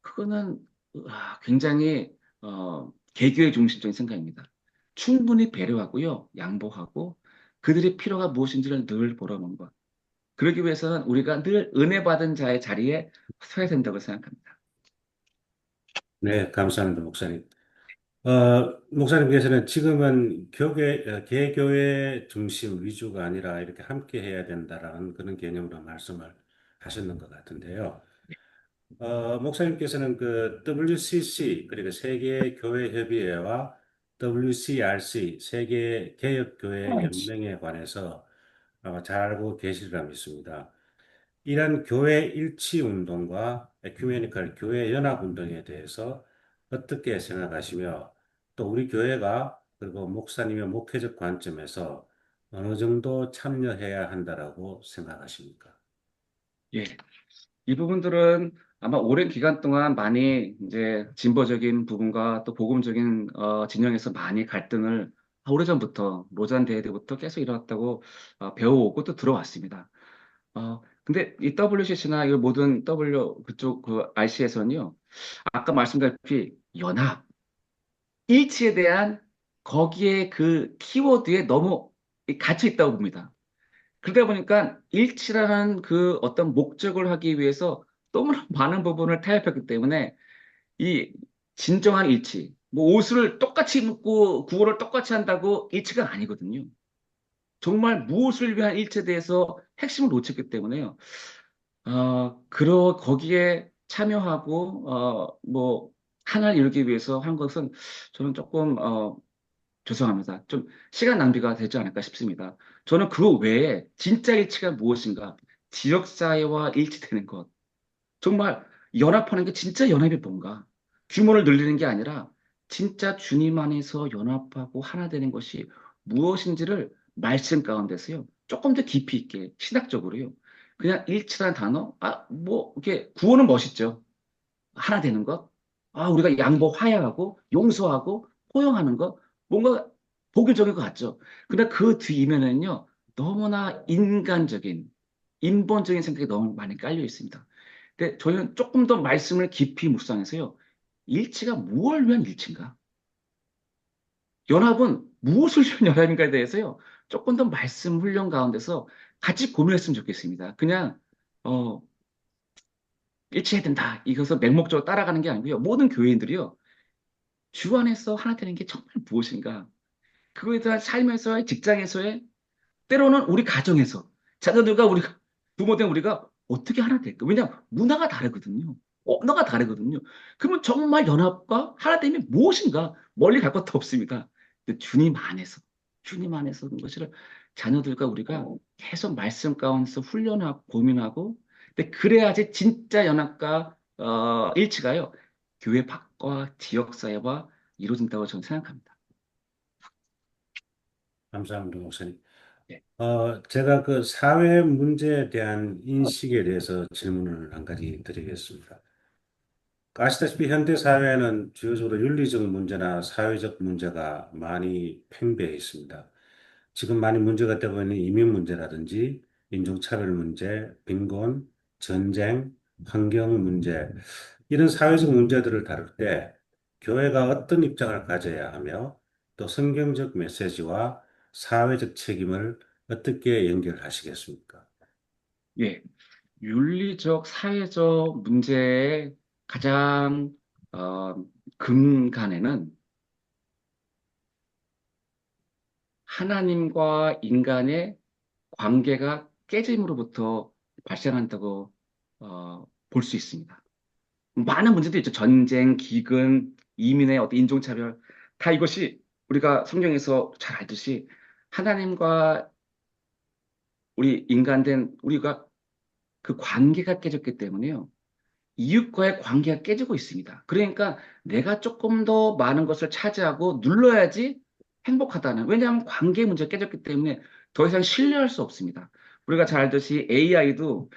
[SPEAKER 1] 그거는 굉장히 개교의 중심적인 생각입니다. 충분히 배려하고요, 양보하고 그들의 필요가 무엇인지를 늘 보러보는 것. 그러기 위해서는 우리가 늘 은혜 받은 자의 자리에 서야 된다고 생각합니다.
[SPEAKER 5] 네, 감사합니다, 목사님. 목사님께서는 지금은 개교회 중심 위주가 아니라 이렇게 함께 해야 된다라는 그런 개념으로 말씀을 하셨는 것 같은데요. 목사님께서는 그 WCC, 그리고 세계교회협의회와 WCRC, 세계개혁교회연맹에 관해서 잘 알고 계시리라 믿습니다. 이런 교회 일치 운동과 에큐메니컬 교회 연합 운동에 대해서 어떻게 생각하시며 또 우리 교회가 그리고 목사님의 목회적 관점에서 어느 정도 참여해야 한다라고 생각하십니까?
[SPEAKER 1] 예. 이 부분들은 아마 오랜 기간 동안 많이 이제 진보적인 부분과 또 복음적인 진영에서 많이 갈등을 오래전부터 로잔 대회 때부터 계속 일어났다고 배워오고 또 들어왔습니다. 근데 이 WCC나 이 모든 W 그쪽 그 RC에서는요, 아까 말씀드렸다시피 연합, 일치에 대한 거기에 그 키워드에 너무 갇혀 있다고 봅니다. 그러다 보니까 일치라는 그 어떤 목적을 하기 위해서 너무나 많은 부분을 타협했기 때문에 이 진정한 일치, 뭐 옷을 똑같이 입고 구호를 똑같이 한다고 일치가 아니거든요. 정말 무엇을 위한 일치에 대해서 핵심을 놓쳤기 때문에요. 거기에 참여하고, 뭐, 하나를 이루기 위해서 한 것은 저는 조금, 죄송합니다. 좀 시간 낭비가 되지 않을까 싶습니다. 저는 그 외에 진짜 일치가 무엇인가? 지역사회와 일치되는 것. 정말 연합하는 게 진짜 연합이 뭔가? 규모를 늘리는 게 아니라 진짜 주님 안에서 연합하고 하나 되는 것이 무엇인지를 말씀 가운데서요. 조금 더 깊이 있게 신학적으로요. 그냥 일치라는 단어, 뭐, 이렇게 구호는 멋있죠. 하나 되는 것. 우리가 양보, 화해하고 용서하고 포용하는 것. 뭔가 복유적인 것 같죠. 근데 그 뒤이면은요, 너무나 인간적인, 인본적인 생각이 너무 많이 깔려 있습니다. 근데 저희는 조금 더 말씀을 깊이 묵상해서요, 일치가 무엇을 위한 일치인가? 연합은 무엇을 위한 연합인가에 대해서요, 조금 더 말씀 훈련 가운데서 같이 고민했으면 좋겠습니다. 그냥, 어, 일치해야 된다. 이것을 맹목적으로 따라가는 게 아니고요. 모든 교회인들이요, 주 안에서 하나 되는 게 정말 무엇인가? 그거에 대한 삶에서의 직장에서의 때로는 우리 가정에서 자녀들과 우리가 부모된 우리가 어떻게 하나 될까? 왜냐하면 문화가 다르거든요. 언어가 다르거든요. 그러면 정말 연합과 하나됨이 무엇인가? 멀리 갈 것도 없습니다. 근데 주님 안에서 것을 자녀들과 우리가 계속 말씀 가운데서 훈련하고 고민하고, 근데 그래야지 진짜 연합과 일치가요. 교회 밖과 지역사회와 이루어진다고 저는 생각합니다.
[SPEAKER 5] 감사합니다, 목사님.
[SPEAKER 1] 네.
[SPEAKER 5] 제가 그 사회 문제에 대한 인식에 대해서 질문을 한 가지 드리겠습니다. 아시다시피 현대 사회는 주요적으로 윤리적 문제나 사회적 문제가 많이 팽배해 있습니다. 지금 많이 문제가 되고 있는 이민 문제라든지 인종차별 문제, 빈곤, 전쟁, 환경 문제, 이런 사회적 문제들을 다룰 때 교회가 어떤 입장을 가져야 하며 또 성경적 메시지와 사회적 책임을 어떻게 연결하시겠습니까?
[SPEAKER 1] 예. 윤리적, 사회적 문제의 가장 어, 근간에는 하나님과 인간의 관계가 깨짐으로부터 발생한다고 볼 수 있습니다. 많은 문제도 있죠. 전쟁, 기근, 이민의 어떤 인종차별, 다 이것이 우리가 성경에서 잘 알듯이 하나님과 우리 인간된 우리가 그 관계가 깨졌기 때문에요. 이웃과의 관계가 깨지고 있습니다. 그러니까 내가 조금 더 많은 것을 차지하고 눌러야지 행복하다는. 왜냐하면 관계 문제가 깨졌기 때문에 더 이상 신뢰할 수 없습니다. 우리가 잘 알듯이 AI도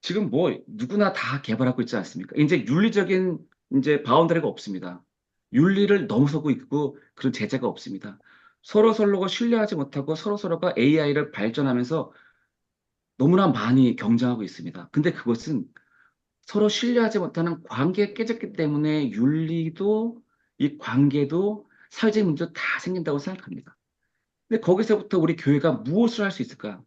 [SPEAKER 1] 지금 뭐 누구나 다 개발하고 있지 않습니까? 이제 윤리적인 이제 바운더리가 없습니다. 윤리를 넘어서고 있고 그런 제재가 없습니다. 서로 서로가 신뢰하지 못하고 서로 서로가 AI를 발전하면서 너무나 많이 경쟁하고 있습니다. 근데 그것은 서로 신뢰하지 못하는 관계가 깨졌기 때문에 윤리도 이 관계도 사회적 문제도 다 생긴다고 생각합니다. 근데 거기서부터 우리 교회가 무엇을 할 수 있을까?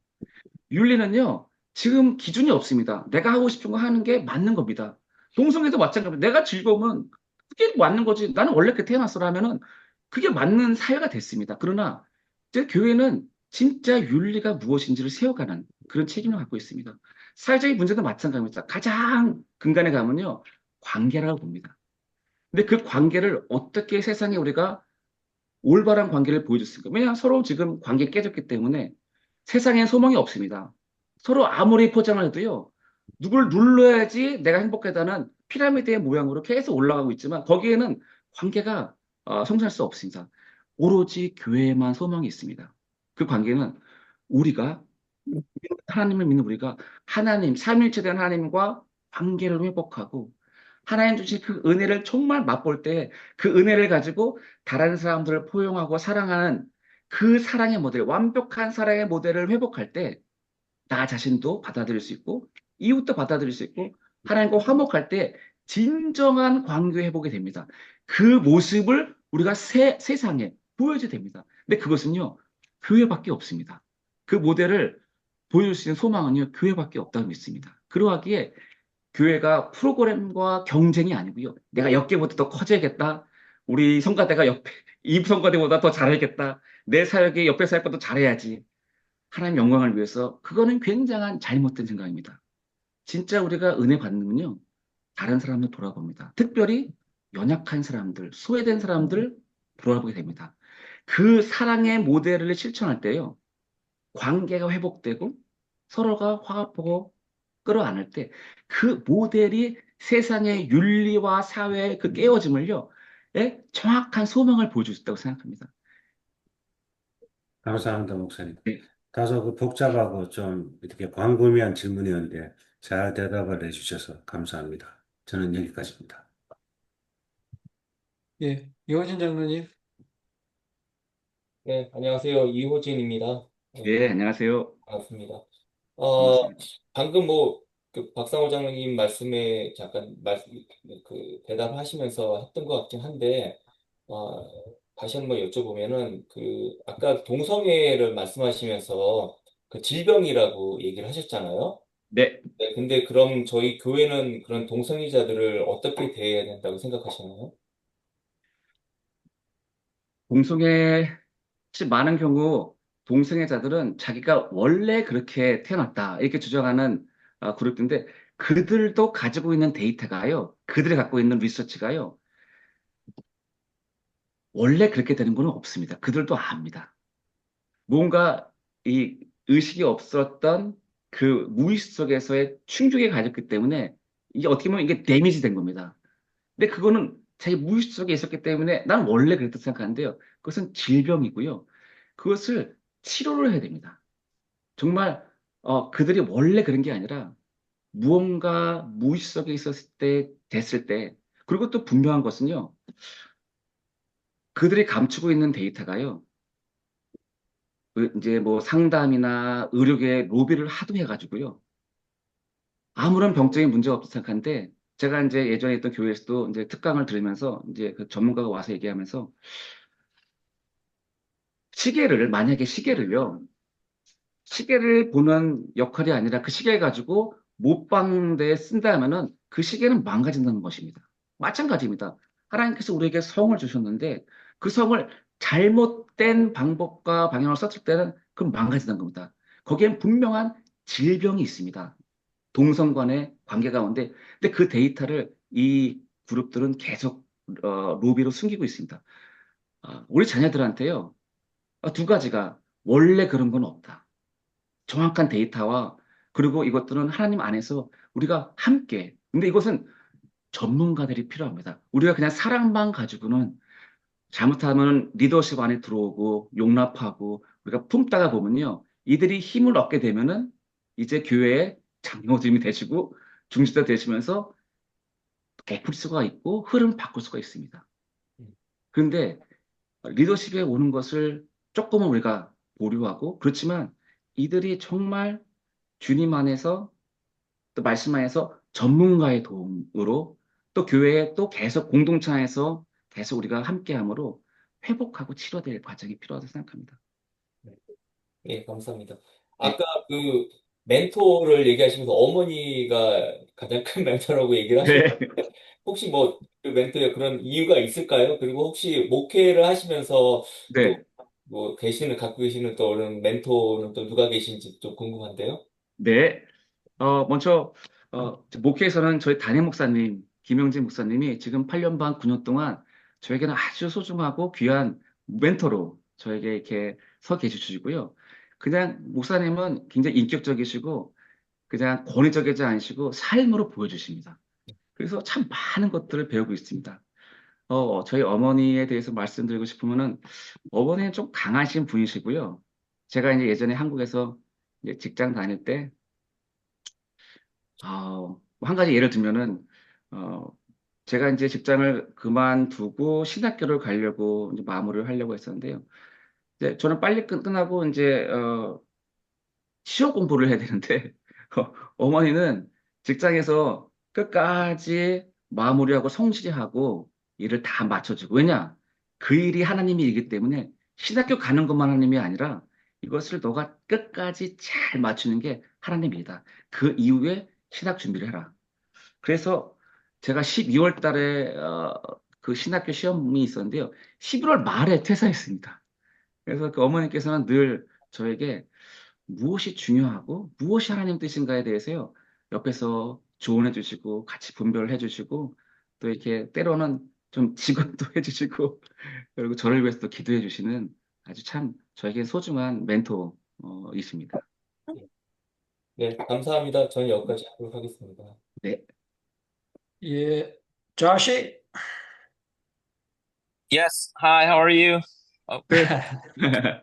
[SPEAKER 1] 윤리는요, 지금 기준이 없습니다. 내가 하고 싶은 거 하는 게 맞는 겁니다. 동성애도 마찬가지입니다. 내가 즐거우면 그게 맞는 거지. 나는 원래 그렇게 태어났어라면은 그게 맞는 사회가 됐습니다. 그러나 이제 교회는 진짜 윤리가 무엇인지를 세워가는 그런 책임을 갖고 있습니다. 사회적인 문제도 마찬가지입니다. 가장 근간에 가면요, 관계라고 봅니다. 근데 그 관계를 어떻게 세상에 우리가 올바른 관계를 보여줬습니까? 왜냐하면 서로 지금 관계 깨졌기 때문에 세상에 소망이 없습니다. 서로 아무리 포장을 해도요, 누굴 눌러야지 내가 행복하다는 피라미드의 모양으로 계속 올라가고 있지만 거기에는 관계가 성사할 수 없습니다. 오로지 교회에만 소망이 있습니다. 그 관계는 우리가 하나님을 믿는 우리가 하나님, 삼위일체된 하나님과 관계를 회복하고 하나님 주신 그 은혜를 정말 맛볼 때 그 은혜를 가지고 다른 사람들을 포용하고 사랑하는 그 사랑의 모델, 완벽한 사랑의 모델을 회복할 때 나 자신도 받아들일 수 있고 이웃도 받아들일 수 있고 하나님과 화목할 때 진정한 관계 회복이 됩니다. 그 모습을 우리가 세상에 보여줘야 됩니다. 근데 그것은요, 교회밖에 없습니다. 그 모델을 보여줄 수 있는 소망은요, 교회밖에 없다고 믿습니다. 그러하기에 교회가 프로그램과 경쟁이 아니고요. 내가 역계보다 더 커져야겠다. 우리 성가대가 옆에 이 성가대보다 더 잘해야겠다. 내 사역이 옆에 사역보다 잘해야지. 하나님 영광을 위해서 그거는 굉장한 잘못된 생각입니다. 진짜 우리가 은혜 받는군요. 다른 사람을 돌아봅니다. 특별히 연약한 사람들, 소외된 사람들 돌아보게 됩니다. 그 사랑의 모델을 실천할 때요. 관계가 회복되고 서로가 화합하고 끌어안을 때 그 모델이 세상의 윤리와 사회의 그 깨어짐을요, 정확한 소망을 보여줄 수 있다고 생각합니다.
[SPEAKER 5] 감사합니다, 목사님.
[SPEAKER 1] 네,
[SPEAKER 5] 다소 그 복잡하고 좀 이렇게 광범위한 질문이었는데 잘 대답을 해주셔서 감사합니다. 저는 여기까지입니다.
[SPEAKER 4] 예, 이호진 장로님.
[SPEAKER 6] 네, 안녕하세요. 이호진입니다.
[SPEAKER 1] 예, 안녕하세요.
[SPEAKER 6] 반갑습니다. 어,
[SPEAKER 1] 반갑습니다.
[SPEAKER 6] 방금 뭐, 그 박상호 장로님 말씀에 잠깐 대답하시면서 했던 것 같긴 한데, 어, 다시 한번 여쭤보면은, 아까 동성애를 말씀하시면서 그 질병이라고 얘기를 하셨잖아요.
[SPEAKER 1] 네,
[SPEAKER 6] 네, 근데 그럼 저희 교회는 그런 동성애자들을 어떻게 대해야 된다고 생각하시나요?
[SPEAKER 1] 동성애, 혹시 많은 경우 동성애자들은 자기가 원래 그렇게 태어났다 이렇게 주장하는 그룹인데 그들도 가지고 있는 데이터가요, 그들이 갖고 있는 리서치가요, 원래 그렇게 되는 건 없습니다. 그들도 압니다. 뭔가 이 의식이 없었던 그 무의식 속에서의 충격이 가졌기 때문에 이게 어떻게 보면 이게 데미지 된 겁니다. 근데 그거는 자기 무의식 속에 있었기 때문에 난 원래 그랬다 생각하는데요. 그것은 질병이고요. 그것을 치료를 해야 됩니다. 정말 그들이 원래 그런 게 아니라 무언가 무의식 속에 있었을 때 됐을 때 그리고 또 분명한 것은요. 그들이 감추고 있는 데이터가요. 이제 뭐 상담이나 의료계 로비를 하도 해가지고요. 아무런 병적인 문제가 없다 생각하는데 제가 이제 예전에 있던 교회에서도 이제 특강을 들으면서 이제 그 전문가가 와서 얘기하면서 만약에 시계를 보는 역할이 아니라 그 시계 가지고 못방대에 쓴다면은 그 시계는 망가진다는 것입니다. 마찬가지입니다. 하나님께서 우리에게 성을 주셨는데 그 성을 잘못된 방법과 방향을 썼을 때는 그건 망가진다는 겁니다. 거기엔 분명한 질병이 있습니다. 동성 간의 관계 가운데. 근데 그 데이터를 이 그룹들은 계속 루비로 숨기고 있습니다. 우리 자녀들한테요, 두 가지가 원래 그런 건 없다. 정확한 데이터와 그리고 이것들은 하나님 안에서 우리가 함께, 근데 이것은 전문가들이 필요합니다. 우리가 그냥 사랑만 가지고는 잘못하면 리더십 안에 들어오고 용납하고 우리가 품다가 보면요. 이들이 힘을 얻게 되면은 이제 교회의 장로님이 되시고 중지자 되시면서 베풀 수가 있고 흐름을 바꿀 수가 있습니다. 그런데 리더십에 오는 것을 조금은 우리가 보류하고 그렇지만 이들이 정말 주님 안에서 또 말씀 안에서 전문가의 도움으로 또 교회에 또 계속 공동체 안에서 계속 우리가 함께함으로 회복하고 치료될 과정이 필요하다고 생각합니다.
[SPEAKER 6] 예, 감사합니다.
[SPEAKER 1] 네,
[SPEAKER 6] 아까 그 멘토를 얘기하시면서 어머니가 가장 큰 멘토라고 얘기를
[SPEAKER 1] 네,
[SPEAKER 6] 하셨는데 혹시 뭐 그 멘토에 그런 이유가 있을까요? 그리고 혹시 목회를 하시면서 또
[SPEAKER 1] 네,
[SPEAKER 6] 뭐 갖고 계시는 또 그런 멘토는 또 누가 계신지 좀 궁금한데요.
[SPEAKER 1] 네. 먼저 목회에서는 저희 담임 목사님 김영진 목사님이 지금 8년 반 9년 동안 저에게는 아주 소중하고 귀한 멘토로 저에게 이렇게 서 계시고요. 그냥 목사님은 굉장히 인격적이시고 그냥 권위적이지 않으시고 삶으로 보여주십니다. 그래서 참 많은 것들을 배우고 있습니다. 저희 어머니에 대해서 말씀드리고 싶으면은 어머니는 좀 강하신 분이시고요. 제가 이제 예전에 한국에서 이제 직장 다닐 때, 한 가지 예를 들면은, 어, 제가 이제 직장을 그만두고 신학교를 가려고 이제 마무리를 하려고 했었는데요. 이제 저는 빨리 끝나고 이제, 시험 공부를 해야 되는데, 어머니는 직장에서 끝까지 마무리하고 성실히하고 일을 다 맞춰주고, 왜냐? 그 일이 하나님의 일이기 때문에 신학교 가는 것만 하나님이 아니라 이것을 너가 끝까지 잘 맞추는 게 하나님의 일이다. 그 이후에 신학 준비를 해라. 그래서 제가 12월 달에 그 신학교 시험이 있었는데요. 11월 말에 퇴사했습니다. 그래서 그 어머니께서는 늘 저에게 무엇이 중요하고 무엇이 하나님 뜻인가에 대해서요. 옆에서 조언해 주시고 같이 분별을 해 주시고 또 이렇게 때로는 좀 직언도 해 주시고 그리고 저를 위해서 또 기도해 주시는 아주 참 저에게 소중한 멘토 있습니다.
[SPEAKER 6] 네, 감사합니다. 저는 여기까지 하도록 하겠습니다.
[SPEAKER 1] 네.
[SPEAKER 4] 예, Joshie?
[SPEAKER 7] Yes. Hi, how are you? Oh,
[SPEAKER 1] Good.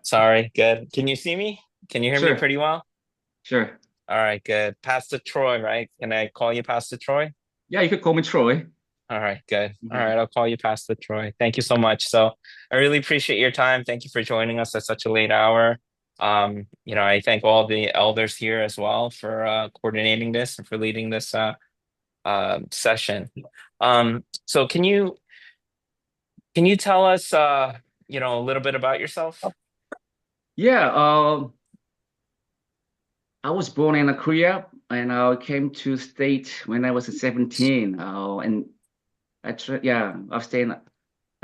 [SPEAKER 7] sorry. Good. Can you see me? Can you hear me
[SPEAKER 1] Sure,
[SPEAKER 7] pretty well?
[SPEAKER 1] sure.
[SPEAKER 7] All right, good. Pastor Troy, right? Can I call you Pastor Troy?
[SPEAKER 1] Yeah, you could call me Troy.
[SPEAKER 7] All right, good. All right, I'll call you Pastor Troy. Thank you so much. So I really appreciate your time. Thank you for joining us at such a late hour. I thank all the elders here as well for coordinating this and for leading this session. So can you tell us a little bit about yourself?
[SPEAKER 1] Yeah, I was born in Korea and I came to state when I was 17. And I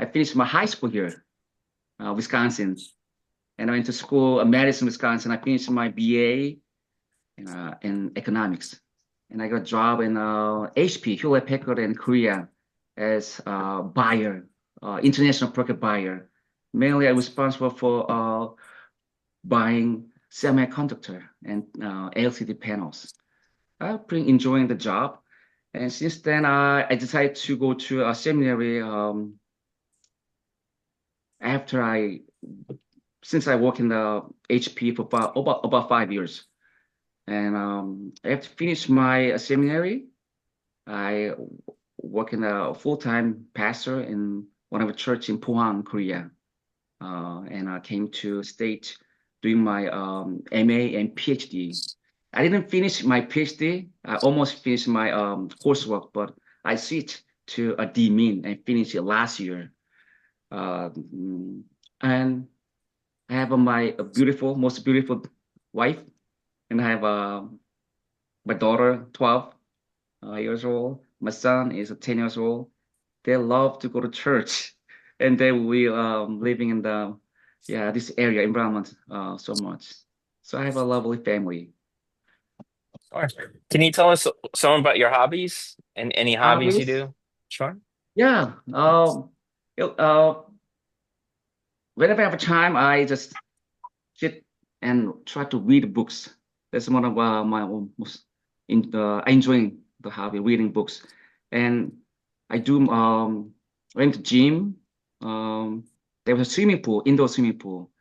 [SPEAKER 1] finished my high school here, Wisconsin, and I went to school, Madison, Wisconsin. I finished my BA in economics, and I got a job in HP, Hewlett Packard in Korea as a buyer, international project buyer. Mainly, I was responsible for buying semiconductor and LCD panels. I've been enjoying the job. And since then, I decided to go to a seminary after since I work in the HP for about 5 years. And after finish my seminary, I work in a full-time pastor in one of the church in Pohang, Korea. And I came to state doing my MA and PhD. I didn't finish my PhD. I almost finished my coursework, but I switched to a DMin and finished it last year. And I have my most beautiful wife, and I have my daughter, 12 years old. My son is 10 years old. They love to go to church, and they will living in this area environment so much. So I have a lovely family.
[SPEAKER 7] Sure. Can you tell us some about your hobbies and any hobbies you
[SPEAKER 1] Hobbies?
[SPEAKER 7] do? Sure.
[SPEAKER 1] Yeah. Whenever I have time, I just sit and try to read books. That's one of my most enjoying the hobby, reading books. And I do went to gym. Um, there was a swimming pool, indoor swimming pool.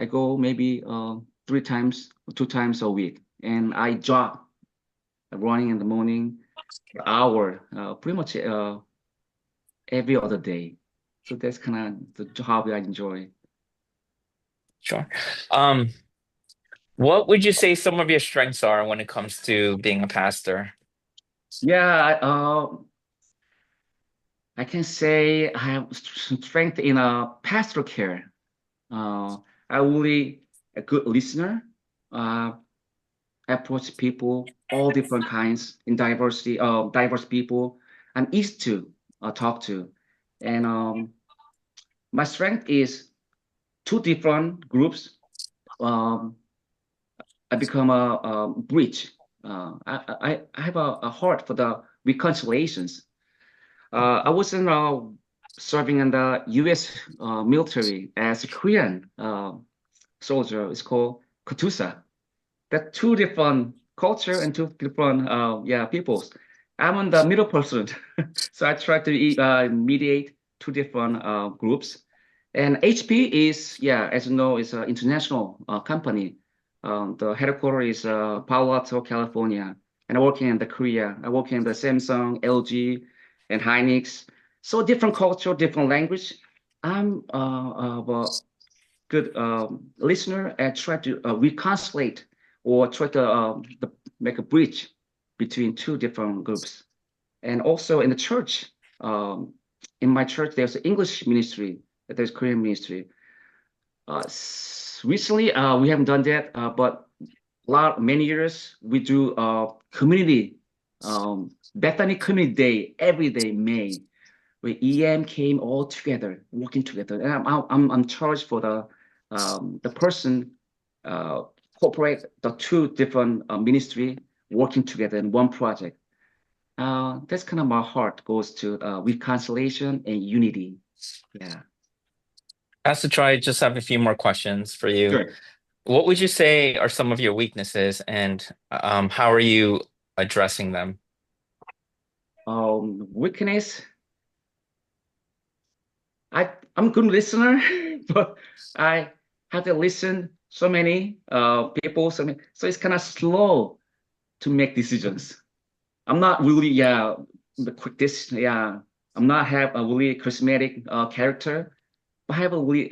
[SPEAKER 1] I go maybe 3 times, 2 times a week, and I jog, running in the morning, an hour, pretty much every other day. So that's kind of the hobby I enjoy.
[SPEAKER 7] Sure. Um, what would you say some of your strengths are when it comes to being a pastor?
[SPEAKER 1] Yeah, I can say I have strength in pastoral care. I'm really a good listener. Uh, approach people, all different kinds in diversity, diverse people. I'm easy to talk to, and my strength is two different groups. Um, I become a bridge. I have a heart for the reconciliations. I was in serving in the U.S. Military as a Korean soldier. It's called Katusa. That two different culture and two different peoples. I'm on the middle person, so I try to mediate two different groups. And HP is, yeah, as you know, is an international company. The headquarters is Palo Alto, California, and I work in the Korea. I work in the Samsung, LG, and Hynix. So different culture, different language. I'm a good listener and try to reconcile or try to make a bridge between two different groups. And also in the church, in my church, there's an English ministry, there's Korean ministry. Recently, we haven't done that, but many years we do community, Bethany Community Day every day, May, where EM came all together, working together. And I'm charged for the person cooperate the two different ministry working together in one project. That's kind of my heart goes to reconciliation and unity. Yeah.
[SPEAKER 7] Pastor Troy, just have a few more questions for you.
[SPEAKER 1] Sure.
[SPEAKER 7] What would you say are some of your weaknesses, and how are you addressing them?
[SPEAKER 1] Weakness. I'm a good listener, but I have to listen so many people, so it's kind of slow to make decisions. I'm not really the quickest. Yeah, I'm not have a really charismatic character, but I have a really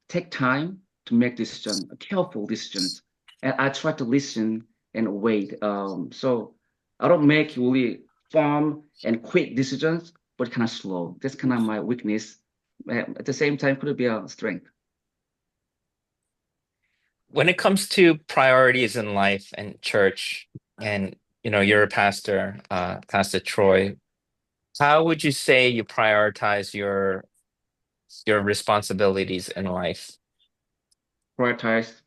[SPEAKER 1] take time to make decisions, careful decisions, and I try to listen and wait. So I don't make really firm and quick decisions, but kind of slow. That's kind of my weakness. At the same time, could be a strength.
[SPEAKER 7] When it comes to priorities in life and church, and you're a pastor, Pastor Troy, how would you say you prioritize your responsibilities in life?
[SPEAKER 1] Prioritize.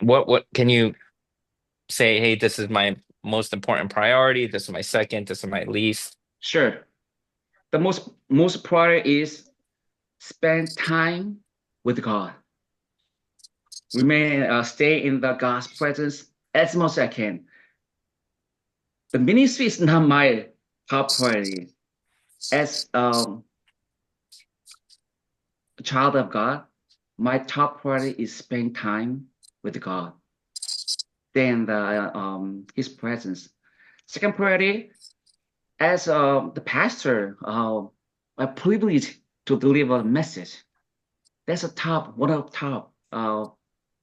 [SPEAKER 7] What can you say, hey, this is my most important priority, this is my second, this is my least?
[SPEAKER 1] Sure. The most priority is spend time with God. Remain, stay in the God's presence as much as I can. The ministry is not my top priority. As a child of God, my top priority is spend time with God. Then His presence. Second priority, as the pastor, a privilege to deliver a message. That's one of the top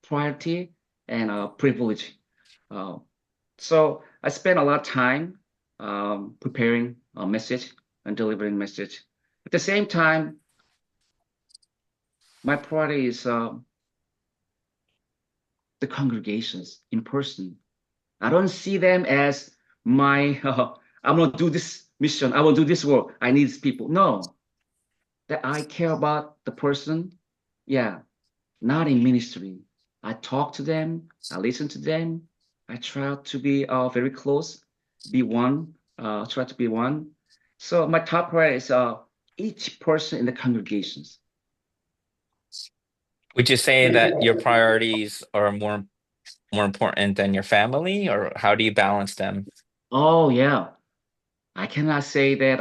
[SPEAKER 1] priority and privilege. So I spend a lot of time preparing a message and delivering message. At the same time, my priority is the congregations in person. I don't see them as my, I'm going to do this mission, I will do this work, I need these people. No, that I care about the person, yeah, not in ministry. I talk to them, I listen to them, I try to be very close, be one, try to be one. So my top priority is each person in the congregations.
[SPEAKER 7] Would you say that your priorities are more important than your family, or how do you balance them?
[SPEAKER 1] Oh yeah, I cannot say that.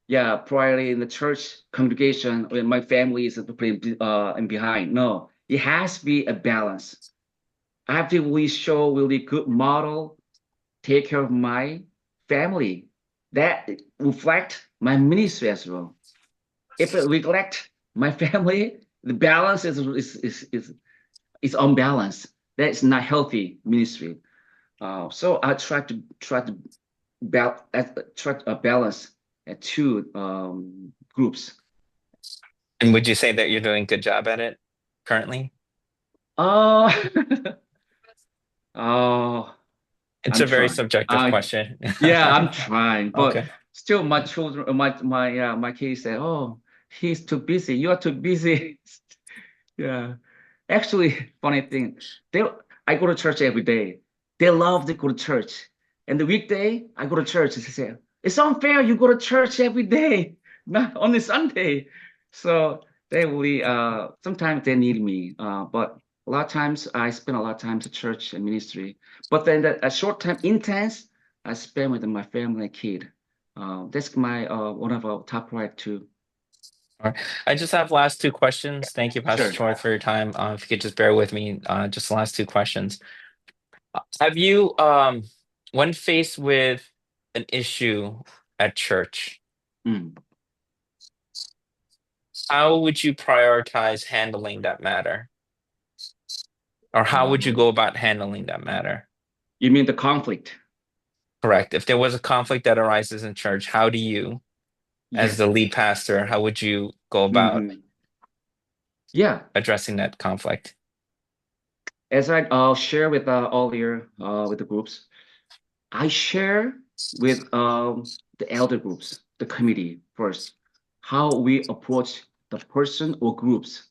[SPEAKER 1] Yeah, priority in the church congregation when my family is and behind. No, it has to be a balance. I have to really show really good model, take care of my family. That reflect my ministry as well. If I neglect my family, the balance is unbalanced. That is not healthy ministry. So I try to balance two groups.
[SPEAKER 7] And would you say that you're doing a good job at it currently?
[SPEAKER 1] Uh, oh,
[SPEAKER 7] It's
[SPEAKER 1] I'm
[SPEAKER 7] a very
[SPEAKER 1] trying.
[SPEAKER 7] subjective question.
[SPEAKER 1] Yeah, I'm trying, but
[SPEAKER 7] Okay.
[SPEAKER 1] still, my children, my kids say, "Oh, he's too busy. You are too busy." Yeah. Actually, funny thing, they I go to church every day. They love to go to church. And the weekday, I go to church. They say, it's unfair. You go to church every day, not only Sunday. So they really sometimes they need me. But a lot of times I spend a lot of time to church and ministry. But then a short time intense, I spend with my family and kid. That's my one of our top priority too.
[SPEAKER 7] All right. I just have last two questions. Thank you, Pastor
[SPEAKER 1] Sure.
[SPEAKER 7] Troy, for your time. If you could just bear with me, just the last two questions. Have you, when faced with an issue at church,
[SPEAKER 1] Mm.
[SPEAKER 7] how would you prioritize handling that matter? Or how would you go about handling that matter?
[SPEAKER 1] You mean the conflict?
[SPEAKER 7] Correct. If there was a conflict that arises in church, how do you, as
[SPEAKER 1] Yes.
[SPEAKER 7] the lead pastor, how would you go about
[SPEAKER 1] Mhm. Yeah,
[SPEAKER 7] addressing that conflict?
[SPEAKER 1] as I share with earlier with the groups, I share with the elder groups, the committee first, how we approach the person or groups.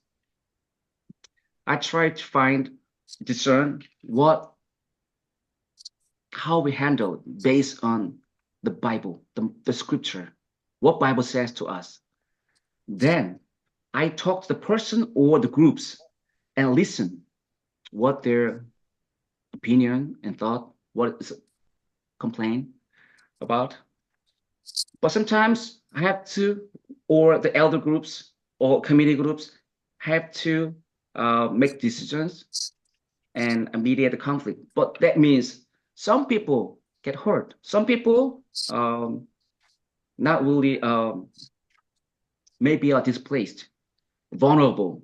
[SPEAKER 1] I try to discern how we handle based on the Bible, the scripture, what Bible says to us. Then I talk to the person or the groups and listen what their opinion and thought, what is complain about. But sometimes I have to, or the elder groups or committee groups have to make decisions and mediate the conflict. But that means some people get hurt. Some people not really maybe are displaced, vulnerable.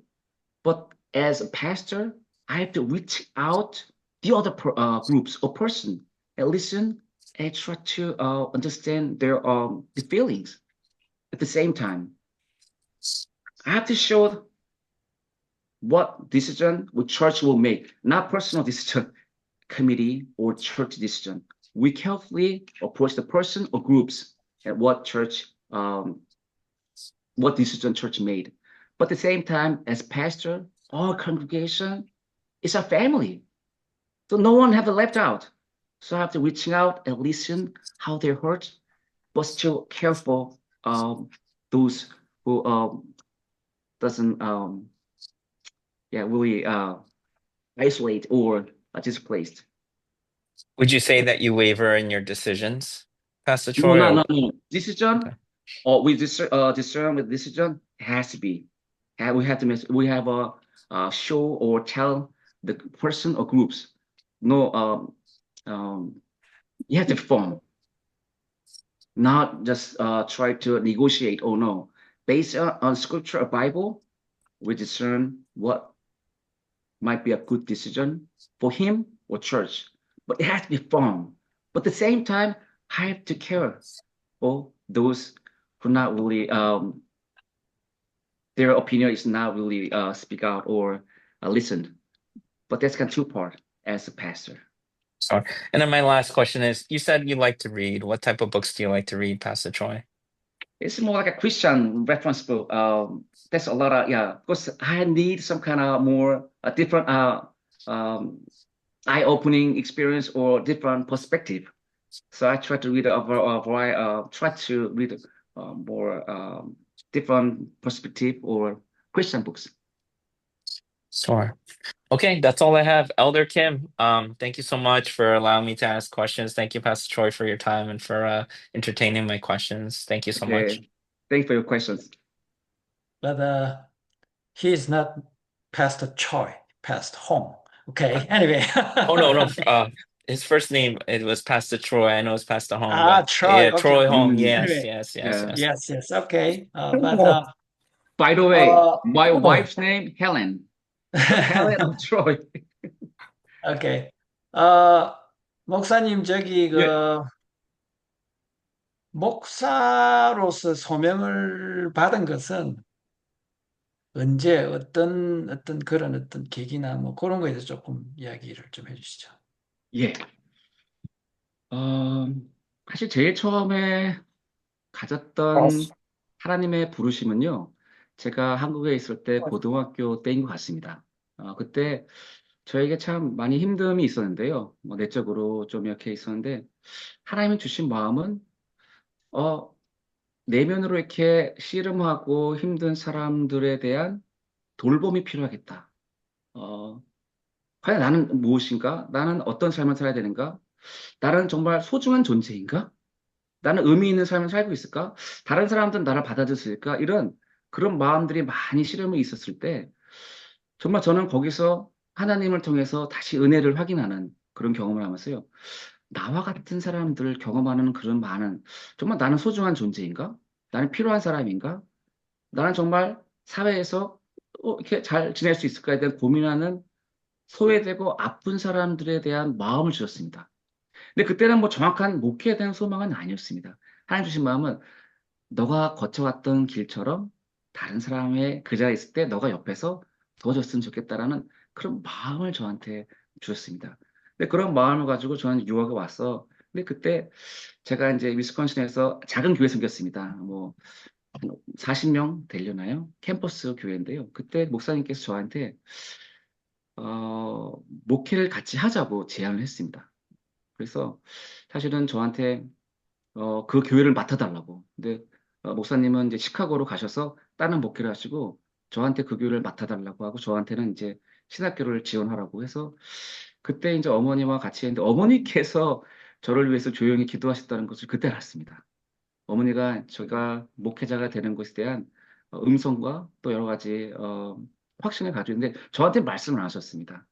[SPEAKER 1] But as a pastor, I have to reach out the other groups or person and listen and try to understand their the feelings. At the same time, I have to show what decision the church will make, not personal decision, committee or church decision. We carefully approach the person or groups and what decision church made. But at the same time, as pastor, our congregation is a family. So no one have left out. So I have to reach out and listen how they're hurt, but still careful those who doesn't really isolate or displaced.
[SPEAKER 7] Would you say that you waver in your decisions, Pastor
[SPEAKER 1] No,
[SPEAKER 7] Troy?
[SPEAKER 1] no. Decision
[SPEAKER 7] Okay.
[SPEAKER 1] or we discern with decision has to be. We have a show or tell the person or groups. No, you have to form, not just try to negotiate. Oh no, based on scripture or Bible, we discern what might be a good decision for him or church, but it has to be firm. But at the same time, I have to care for those who not really their opinion is not really speak out or listened. But that's kind of two part as a pastor.
[SPEAKER 7] Sorry. And then my last question is, you said you like to read. What type of books do you like to read, Pastor Troy?
[SPEAKER 1] It's more like a Christian reference book. There's a lot of because I need some kind of more a different eye-opening experience or different perspective. So I try to read try to read more different perspective or Christian books.
[SPEAKER 7] Sure. Okay, that's all I have. Elder Kim, thank you so much for allowing me to ask questions. Thank you, Pastor Troy, for your time and for entertaining my questions. Thank you so much.
[SPEAKER 1] Okay, thanks for your questions.
[SPEAKER 4] But he is not Pastor Choi, Pastor Hong. Okay, anyway.
[SPEAKER 7] Oh no, no. His first name it was Pastor Troy. I know it's Pastor Hong,
[SPEAKER 4] Ah,
[SPEAKER 7] but
[SPEAKER 4] Troy.
[SPEAKER 7] yeah,
[SPEAKER 4] Okay,
[SPEAKER 7] Troy
[SPEAKER 4] okay.
[SPEAKER 7] Hong.
[SPEAKER 1] Mm,
[SPEAKER 7] Yes,
[SPEAKER 4] Anyway,
[SPEAKER 7] yes, yes,
[SPEAKER 1] yeah.
[SPEAKER 7] yes.
[SPEAKER 4] yes, okay. But
[SPEAKER 1] By the way, my
[SPEAKER 4] oh,
[SPEAKER 1] wife's name Helen. So Helen of Troy.
[SPEAKER 4] 오케이. 목사님, 저기,
[SPEAKER 1] 예,
[SPEAKER 4] 목사로서 소명을 받은 것은 언제, 어떤 그런 어떤 계기나 뭐 그런 거에 대해서 조금 이야기를 좀 해주시죠.
[SPEAKER 1] 예. 어, 사실 제일 처음에 가졌던 하나님의 부르심은요, 제가 한국에 있을 때 고등학교 때인 것 같습니다. 그때 저에게 참 많이 힘듦이 있었는데요. 뭐 내적으로 좀 이렇게 있었는데, 하나님이 주신 마음은, 어, 내면으로 이렇게 씨름하고 힘든 사람들에 대한 돌봄이 필요하겠다. 어, 과연 나는 무엇인가? 나는 어떤 삶을 살아야 되는가? 나는 정말 소중한 존재인가? 나는 의미 있는 삶을 살고 있을까? 다른 사람들은 나를 받아줄 수 있을까? 이런 그런 마음들이 많이 씨름이 있었을 때 정말 저는 거기서 하나님을 통해서 다시 은혜를 확인하는 그런 경험을 하면서요. 나와 같은 사람들을 경험하는 그런 많은 정말 나는 소중한 존재인가? 나는 필요한 사람인가? 나는 정말 사회에서 이렇게 잘 지낼 수 있을까에 대한 고민하는 소외되고 아픈 사람들에 대한 마음을 주셨습니다. 근데 그때는 뭐 정확한 목회에 대한 소망은 아니었습니다. 하나님 주신 마음은 너가 거쳐왔던 길처럼 다른 사람의 그 자리에 있을 때 너가 옆에서 도와줬으면 좋겠다라는 그런 마음을 저한테 주셨습니다. 근데 그런 마음을 가지고 저는 유학에 왔어. 근데 그때 제가 이제 위스콘신에서 작은 교회 생겼습니다. 뭐 40명 되려나요? 캠퍼스 교회인데요. 그때 목사님께서 저한테 어, 목회를 같이 하자고 제안을 했습니다. 그래서 사실은 저한테 그 교회를 맡아달라고. 근데 목사님은 이제 시카고로 가셔서 다른 목회를 하시고 저한테 그 교회를 맡아달라고 하고 저한테는 이제 신학교를 지원하라고 해서 그때 이제 어머니와 같이 했는데 어머니께서 저를 위해서 조용히 기도하셨다는 것을 그때 알았습니다. 어머니가 제가 목회자가 되는 것에 대한 음성과 또 여러 가지 확신을 가지고 있는데 저한테 말씀을 안 하셨습니다.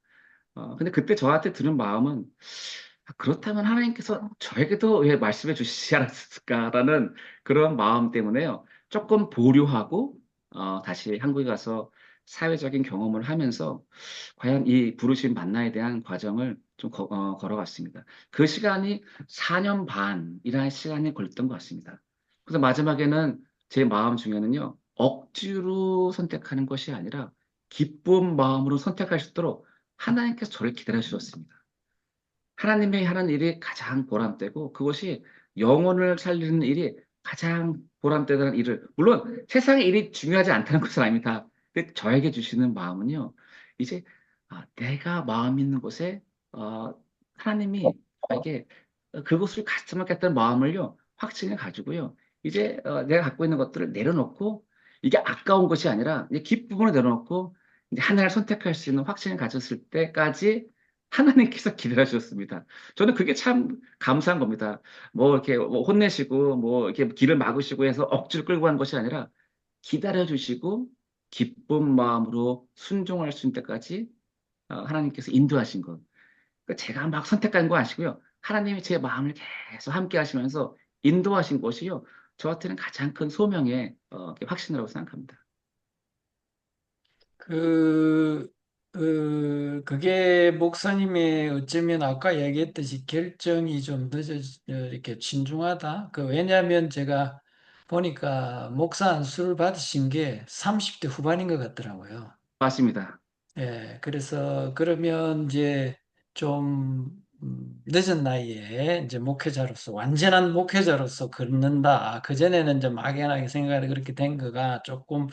[SPEAKER 1] 근데 그때 저한테 드는 마음은 그렇다면 하나님께서 저에게도 왜 말씀해 주시지 않았을까라는 그런 마음 때문에요. 조금 보류하고 다시 한국에 가서 사회적인 경험을 하면서 과연 이 부르심 만나에 대한 과정을 좀 걸어갔습니다. 그 시간이 4년 반이라는 시간이 걸렸던 것 같습니다. 그래서 마지막에는 제 마음 중에는요. 억지로 선택하는 것이 아니라 기쁜 마음으로 선택할 수 있도록 하나님께서 저를 기다려 주셨습니다. 하나님의 하는 일이 가장 보람되고 그것이 영혼을 살리는 일이 가장 보람되다는 일을 물론 세상의 일이 중요하지 않다는 것은 아닙니다. 근데 저에게 주시는 마음은요. 이제 내가 마음 있는 곳에 하나님이 저에게 그곳을 갔으면 하겠다는 마음을요. 확신을 가지고요. 이제 내가 갖고 있는 것들을 내려놓고 이게 아까운 것이 아니라 이제 기쁨으로 내려놓고 이제 하나를 선택할 수 있는 확신을 가졌을 때까지 하나님께서 기다려 주셨습니다. 저는 그게 참 감사한 겁니다. 뭐 이렇게 뭐 혼내시고 뭐 이렇게 길을 막으시고 해서 억지로 끌고 가는 것이 아니라 기다려 주시고 기쁜 마음으로 순종할 수 있는 때까지 하나님께서 인도하신 것. 그러니까 제가 막 선택한 거 아시고요. 하나님이 제 마음을 계속 함께 하시면서 인도하신 것이요. 저한테는 가장 큰 소명의 확신이라고 생각합니다.
[SPEAKER 4] 그게 목사님의 어쩌면 아까 얘기했듯이 결정이 좀 이렇게 신중하다. 왜냐하면 제가 보니까 목사 안수를 받으신 게 30대 후반인 것 같더라고요.
[SPEAKER 1] 맞습니다.
[SPEAKER 4] 예, 그래서 그러면 이제 좀 늦은 나이에 이제 목회자로서 완전한 목회자로서 걷는다. 그전에는 좀 막연하게 생각이 그렇게 된 거가 조금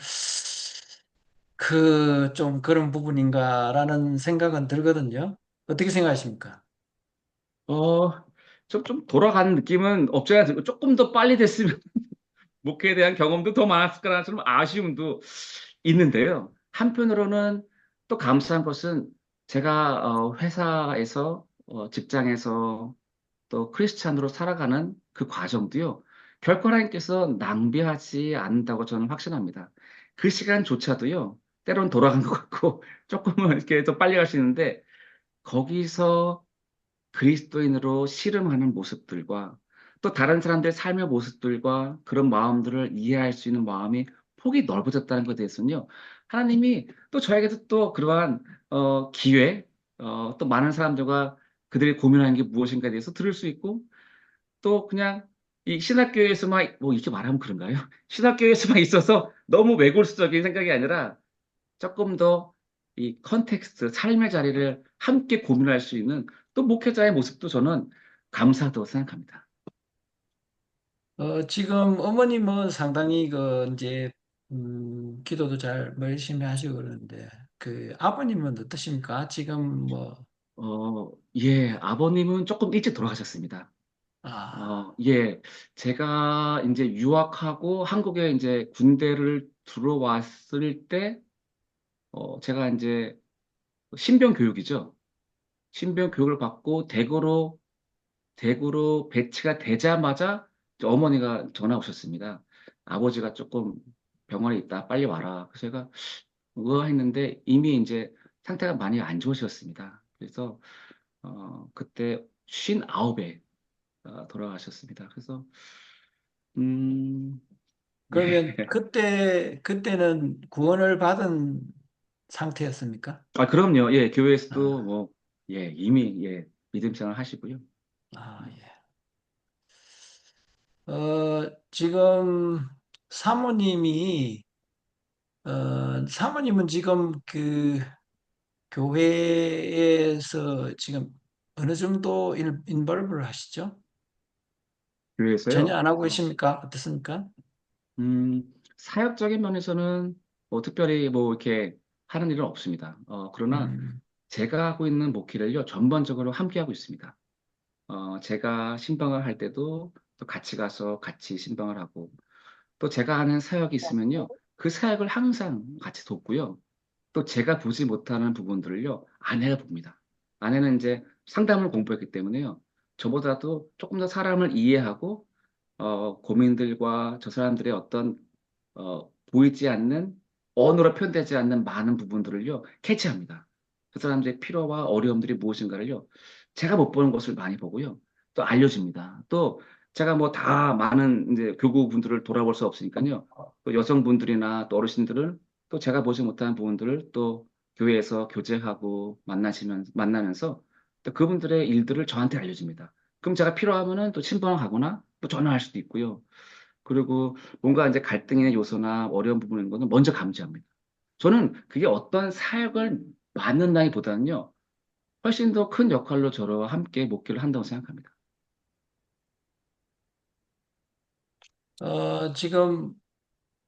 [SPEAKER 4] 좀 그런 부분인가라는 생각은 들거든요. 어떻게 생각하십니까?
[SPEAKER 1] 좀 돌아가는 느낌은 없지 않아 들고 조금 더 빨리 됐으면 목회에 대한 경험도 더 많았을 거라는 좀 아쉬움도 있는데요. 한편으로는 또 감사한 것은 제가 회사에서 직장에서 또 크리스찬으로 살아가는 그 과정도요. 결코 하나님께서 낭비하지 않는다고 저는 확신합니다. 그 시간조차도요. 때론 돌아간 것 같고 조금은 이렇게 더 빨리 갈 수 있는데 거기서 그리스도인으로 씨름하는 모습들과 또 다른 사람들의 삶의 모습들과 그런 마음들을 이해할 수 있는 마음이 폭이 넓어졌다는 것에 대해서는요. 하나님이 또 저에게도 또 그러한 기회, 또 많은 사람들과 그들이 고민하는 게 무엇인가에 대해서 들을 수 있고 또 그냥 이 신학교에서만 뭐 이렇게 말하면 그런가요? 신학교에서만 있어서 너무 외골수적인 생각이 아니라 조금 더 이 컨텍스트, 삶의 자리를 함께 고민할 수 있는 또 목회자의 모습도 저는 감사하다고 생각합니다.
[SPEAKER 4] 지금 어머님은 상당히 그 이제 기도도 잘 열심히 하시고 그러는데 그 아버님은 어떠십니까? 지금 뭐
[SPEAKER 1] 예, 아버님은 조금 일찍 돌아가셨습니다.
[SPEAKER 4] 아,
[SPEAKER 1] 예, 제가 이제 유학하고 한국에 이제 군대를 들어왔을 때, 제가 이제 신병 교육이죠. 신병 교육을 받고 대구로 배치가 되자마자 어머니가 전화 오셨습니다. 아버지가 조금 병원에 있다, 빨리 와라. 그래서 제가 의아했는데 이미 이제 상태가 많이 안 좋으셨습니다. 그래서 그때 59에 돌아가셨습니다. 그래서 음,
[SPEAKER 4] 그러면
[SPEAKER 1] 예.
[SPEAKER 4] 그때는 구원을 받은 상태였습니까?
[SPEAKER 1] 그럼요. 예, 교회에서도
[SPEAKER 4] 아,
[SPEAKER 1] 뭐, 예, 이미, 예, 믿음 생활 하시고요.
[SPEAKER 4] 예. 지금 사모님이 사모님은 지금 그 교회에서 지금 어느 정도 인벌브를 하시죠? 전혀
[SPEAKER 1] 교회에서요.
[SPEAKER 4] 안 하고 계십니까? 어떻습니까?
[SPEAKER 1] 음, 사역적인 면에서는 뭐 특별히 뭐 이렇게 하는 일은 없습니다. 그러나
[SPEAKER 4] 음,
[SPEAKER 1] 제가 하고 있는 목회를요, 전반적으로 함께 하고 있습니다. 제가 신방을 할 때도 또 같이 가서 같이 신방을 하고, 또 제가 하는 사역이 있으면요, 그 사역을 항상 같이 돕고요. 또 제가 보지 못하는 부분들을요, 아내가 봅니다. 아내는 이제 상담을 공부했기 때문에요, 저보다도 조금 더 사람을 이해하고, 고민들과 저 사람들의 어떤, 보이지 않는, 언어로 표현되지 않는 많은 부분들을요, 캐치합니다. 그 사람들의 필요와 어려움들이 무엇인가를요, 제가 못 보는 것을 많이 보고요, 또 알려줍니다. 또 제가 뭐 다 많은 이제 교구분들을 돌아볼 수 없으니까요, 또 여성분들이나 또 어르신들을 또 제가 보지 못하는 부분들을 또 교회에서 교제하고 만나면서 또 그분들의 일들을 저한테 알려줍니다. 그럼 제가 필요하면은 또 친방을 가거나 또 전화할 수도 있고요. 그리고 뭔가 이제 갈등의 요소나 어려운 부분인 거는 먼저 감지합니다. 저는 그게 어떤 사역을 맡는다기보다는요, 훨씬 더 큰 역할로 저와 함께 목회를 한다고 생각합니다.
[SPEAKER 4] 지금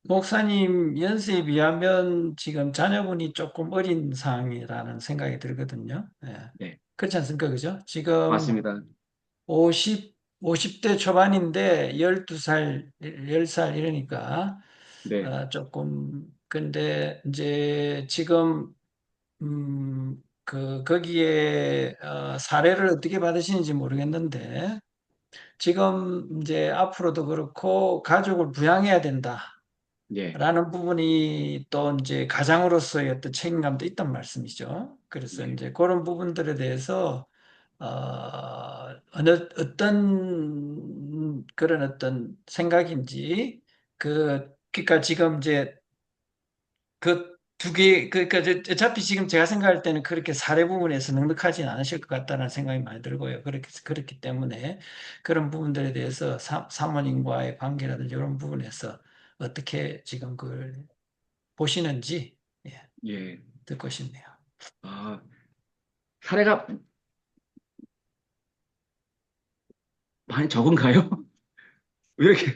[SPEAKER 4] 목사님 연세에 비하면 지금 자녀분이 조금 어린 상황이라는 생각이 들거든요. 예.
[SPEAKER 1] 네,
[SPEAKER 4] 그렇지 않습니까? 그죠? 지금
[SPEAKER 1] 맞습니다.
[SPEAKER 4] 50대 초반인데 12살, 10살 이러니까
[SPEAKER 1] 네,
[SPEAKER 4] 근데 이제 지금 거기에 사례를 어떻게 받으시는지 모르겠는데 지금 이제 앞으로도 그렇고 가족을 부양해야 된다라는
[SPEAKER 1] 네,
[SPEAKER 4] 부분이 또 이제 가장으로서의 어떤 책임감도 있단 말씀이죠. 그래서
[SPEAKER 1] 네,
[SPEAKER 4] 이제 그런 부분들에 대해서 어떤 그런 어떤 생각인지 그러니까 지금 이제 그 두 개, 그러니까 어차피 지금 제가 생각할 때는 그렇게 사례 부분에서 넉넉하진 않으실 것 같다는 생각이 많이 들고요. 그렇기 때문에 그런 부분들에 대해서 사모님과의 관계라든지 이런 부분에서 어떻게 지금 그걸 보시는지 예,
[SPEAKER 1] 예.
[SPEAKER 4] 듣고 싶네요.
[SPEAKER 1] 아, 사례가 많이 적은가요? 왜 이렇게,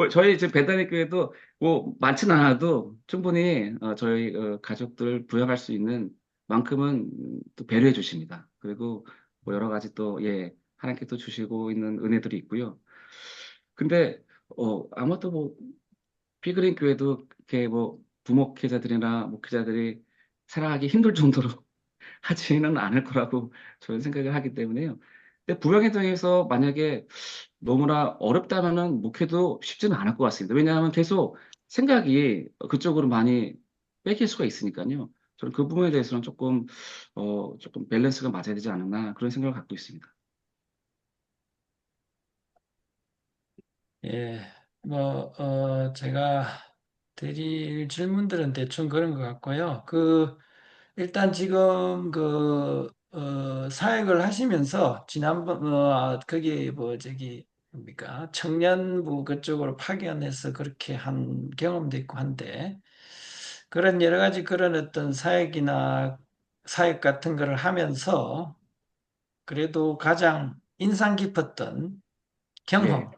[SPEAKER 1] 저희 지금 배다니 교회도 뭐 많지는 않아도 충분히 저희 가족들 부양할 수 있는 만큼은 또 배려해 주십니다. 그리고 뭐 여러 가지 또, 예, 하나님께 또 주시고 있는 은혜들이 있고요. 근데, 아마도 뭐 피그린 교회도 이렇게 뭐 부목회자들이나 목회자들이 살아가기 힘들 정도로 하지는 않을 거라고 저는 생각을 하기 때문에요. 근데 부양회장에서 만약에 너무나 어렵다면은 목회도 쉽지는 않을 것 같습니다. 왜냐하면 계속 생각이 그쪽으로 많이 뺏길 수가 있으니까요. 저는 그 부분에 대해서는 조금 밸런스가 맞아야 되지 않나 그런 생각을 갖고 있습니다.
[SPEAKER 4] 예, 제가 드릴 질문들은 대충 그런 것 같고요. 일단 지금 사역을 하시면서 지난번, 거기 뭡니까? 청년부 그쪽으로 파견해서 그렇게 한 경험도 있고 한데, 그런 여러 가지 그런 어떤 사역이나 사역 같은 거를 하면서 그래도 가장 인상 깊었던
[SPEAKER 1] 예.
[SPEAKER 4] 경험,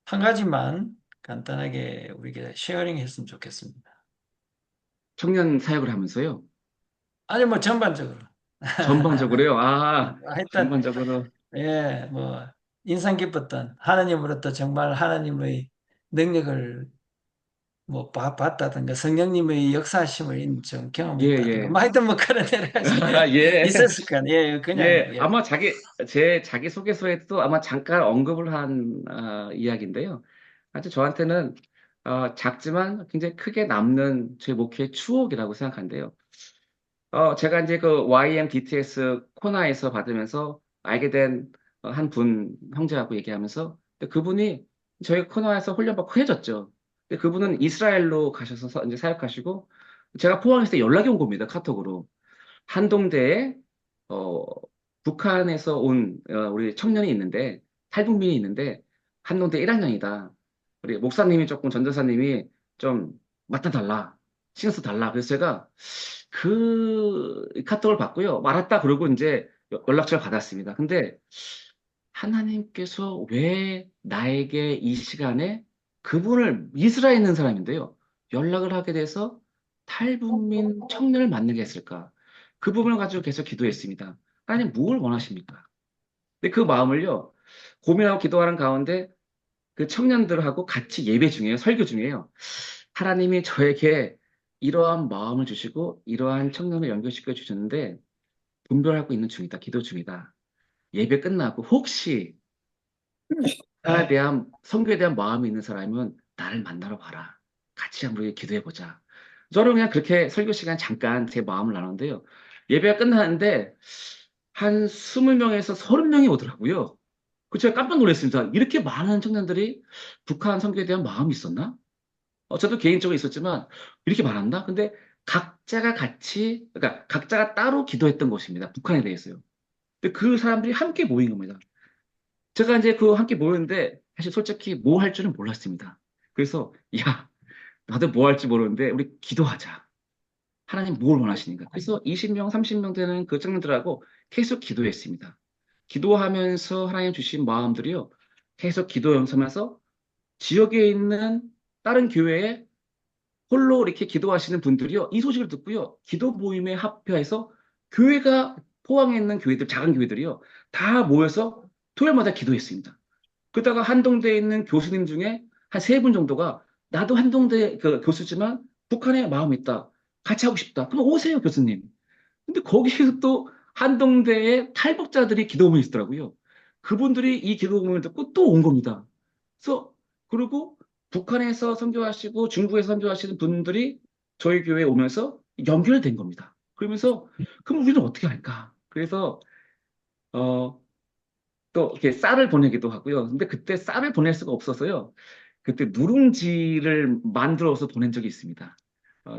[SPEAKER 4] 한 가지만 간단하게 우리가 쉐어링 했으면 좋겠습니다.
[SPEAKER 1] 청년 사역을 하면서요.
[SPEAKER 4] 아니, 뭐, 전반적으로.
[SPEAKER 1] 전반적으로요.
[SPEAKER 4] 하여튼,
[SPEAKER 1] 전반적으로.
[SPEAKER 4] 예, 인상 깊었던, 하나님으로부터 정말 하나님의 능력을 봤다든가, 성령님의 역사하심을 인정
[SPEAKER 1] 예,
[SPEAKER 4] 경험했다든가,
[SPEAKER 1] 예.
[SPEAKER 4] 하여튼 그런 여러 가지
[SPEAKER 1] 예.
[SPEAKER 4] 있었을 거 아니에요. 그냥,
[SPEAKER 1] 예,
[SPEAKER 4] 예.
[SPEAKER 1] 아마 제 자기소개서에도 아마 잠깐 언급을 한 이야기인데요. 아주 저한테는 작지만 굉장히 크게 남는 제 목회의 추억이라고 생각한대요. 제가 이제 그 YMDTS 코나에서 받으면서 알게 된 한 분 형제하고 얘기하면서 근데 그분이 저희 코나에서 훈련받고 헤어졌죠. 근데 그분은 이스라엘로 가셔서 이제 사역하시고 제가 포항에 있을 때 연락이 온 겁니다. 카톡으로. 한동대에 어, 북한에서 온 우리 청년이 있는데 탈북민이 있는데 한동대 1학년이다. 우리 목사님이 조금 전도사님이 좀 맡아달라. 신경 써달라. 그래서 제가 그 카톡을 받고요. 말았다 그러고 이제 연락처를 받았습니다. 근데 하나님께서 왜 나에게 이 시간에 그분을 이스라엘에 있는 사람인데요. 연락을 하게 돼서 탈북민 청년을 만나게 했을까? 그 부분을 가지고 계속 기도했습니다. 하나님 뭘 원하십니까? 근데 그 마음을요, 고민하고 기도하는 가운데 그 청년들하고 같이 예배 중에요, 설교 중에요. 하나님이 저에게 이러한 마음을 주시고 이러한 청년을 연결시켜 주셨는데 분별하고 있는 중이다, 기도 중이다. 예배 끝나고 혹시 나에 대한 선교에 대한 마음이 있는 사람은 나를 만나러 와라. 같이 한번 우리 기도해 보자. 저는 그냥 그렇게 설교 시간 잠깐 제 마음을 나눴는데요. 예배가 끝나는데 한 20명에서 30명이 오더라고요. 그 제가 깜짝 놀랐습니다. 이렇게 많은 청년들이 북한 선교에 대한 마음이 있었나? 저도 개인적으로 있었지만 이렇게 많았나? 근데 그러니까 각자가 따로 기도했던 것입니다. 북한에 대해서요. 근데 그 사람들이 함께 모인 겁니다. 제가 이제 그 함께 모였는데 사실 솔직히 뭐 할 줄은 몰랐습니다. 그래서 야, 나도 뭐 할지 모르는데 우리 기도하자. 하나님 뭘 원하시는가? 그래서 20명, 30명 되는 그 청년들하고 계속 기도했습니다. 기도하면서 하나님 주신 마음들이요. 계속 기도 연습하면서 지역에 있는 다른 교회에 홀로 이렇게 기도하시는 분들이요. 이 소식을 듣고요. 기도 모임에 합회해서 교회가 포항에 있는 교회들, 작은 교회들이요. 다 모여서 토요일마다 기도했습니다. 그러다가 한동대에 있는 교수님 중에 한 세 분 정도가 나도 한동대 그 교수지만 북한에 마음이 있다. 같이 하고 싶다. 그럼 오세요, 교수님. 근데 거기에서 또 한동대에 탈북자들이 기도문이 있더라고요. 그분들이 이 기도문을 듣고 또 온 겁니다. 그래서 그리고 북한에서 선교하시고 중국에서 선교하시는 분들이 저희 교회에 오면서 연결된 겁니다. 그러면서 그럼 우리는 어떻게 할까? 그래서 어, 또 이렇게 쌀을 보내기도 하고요. 근데 그때 쌀을 보낼 수가 없어서요. 그때 누룽지를 만들어서 보낸 적이 있습니다.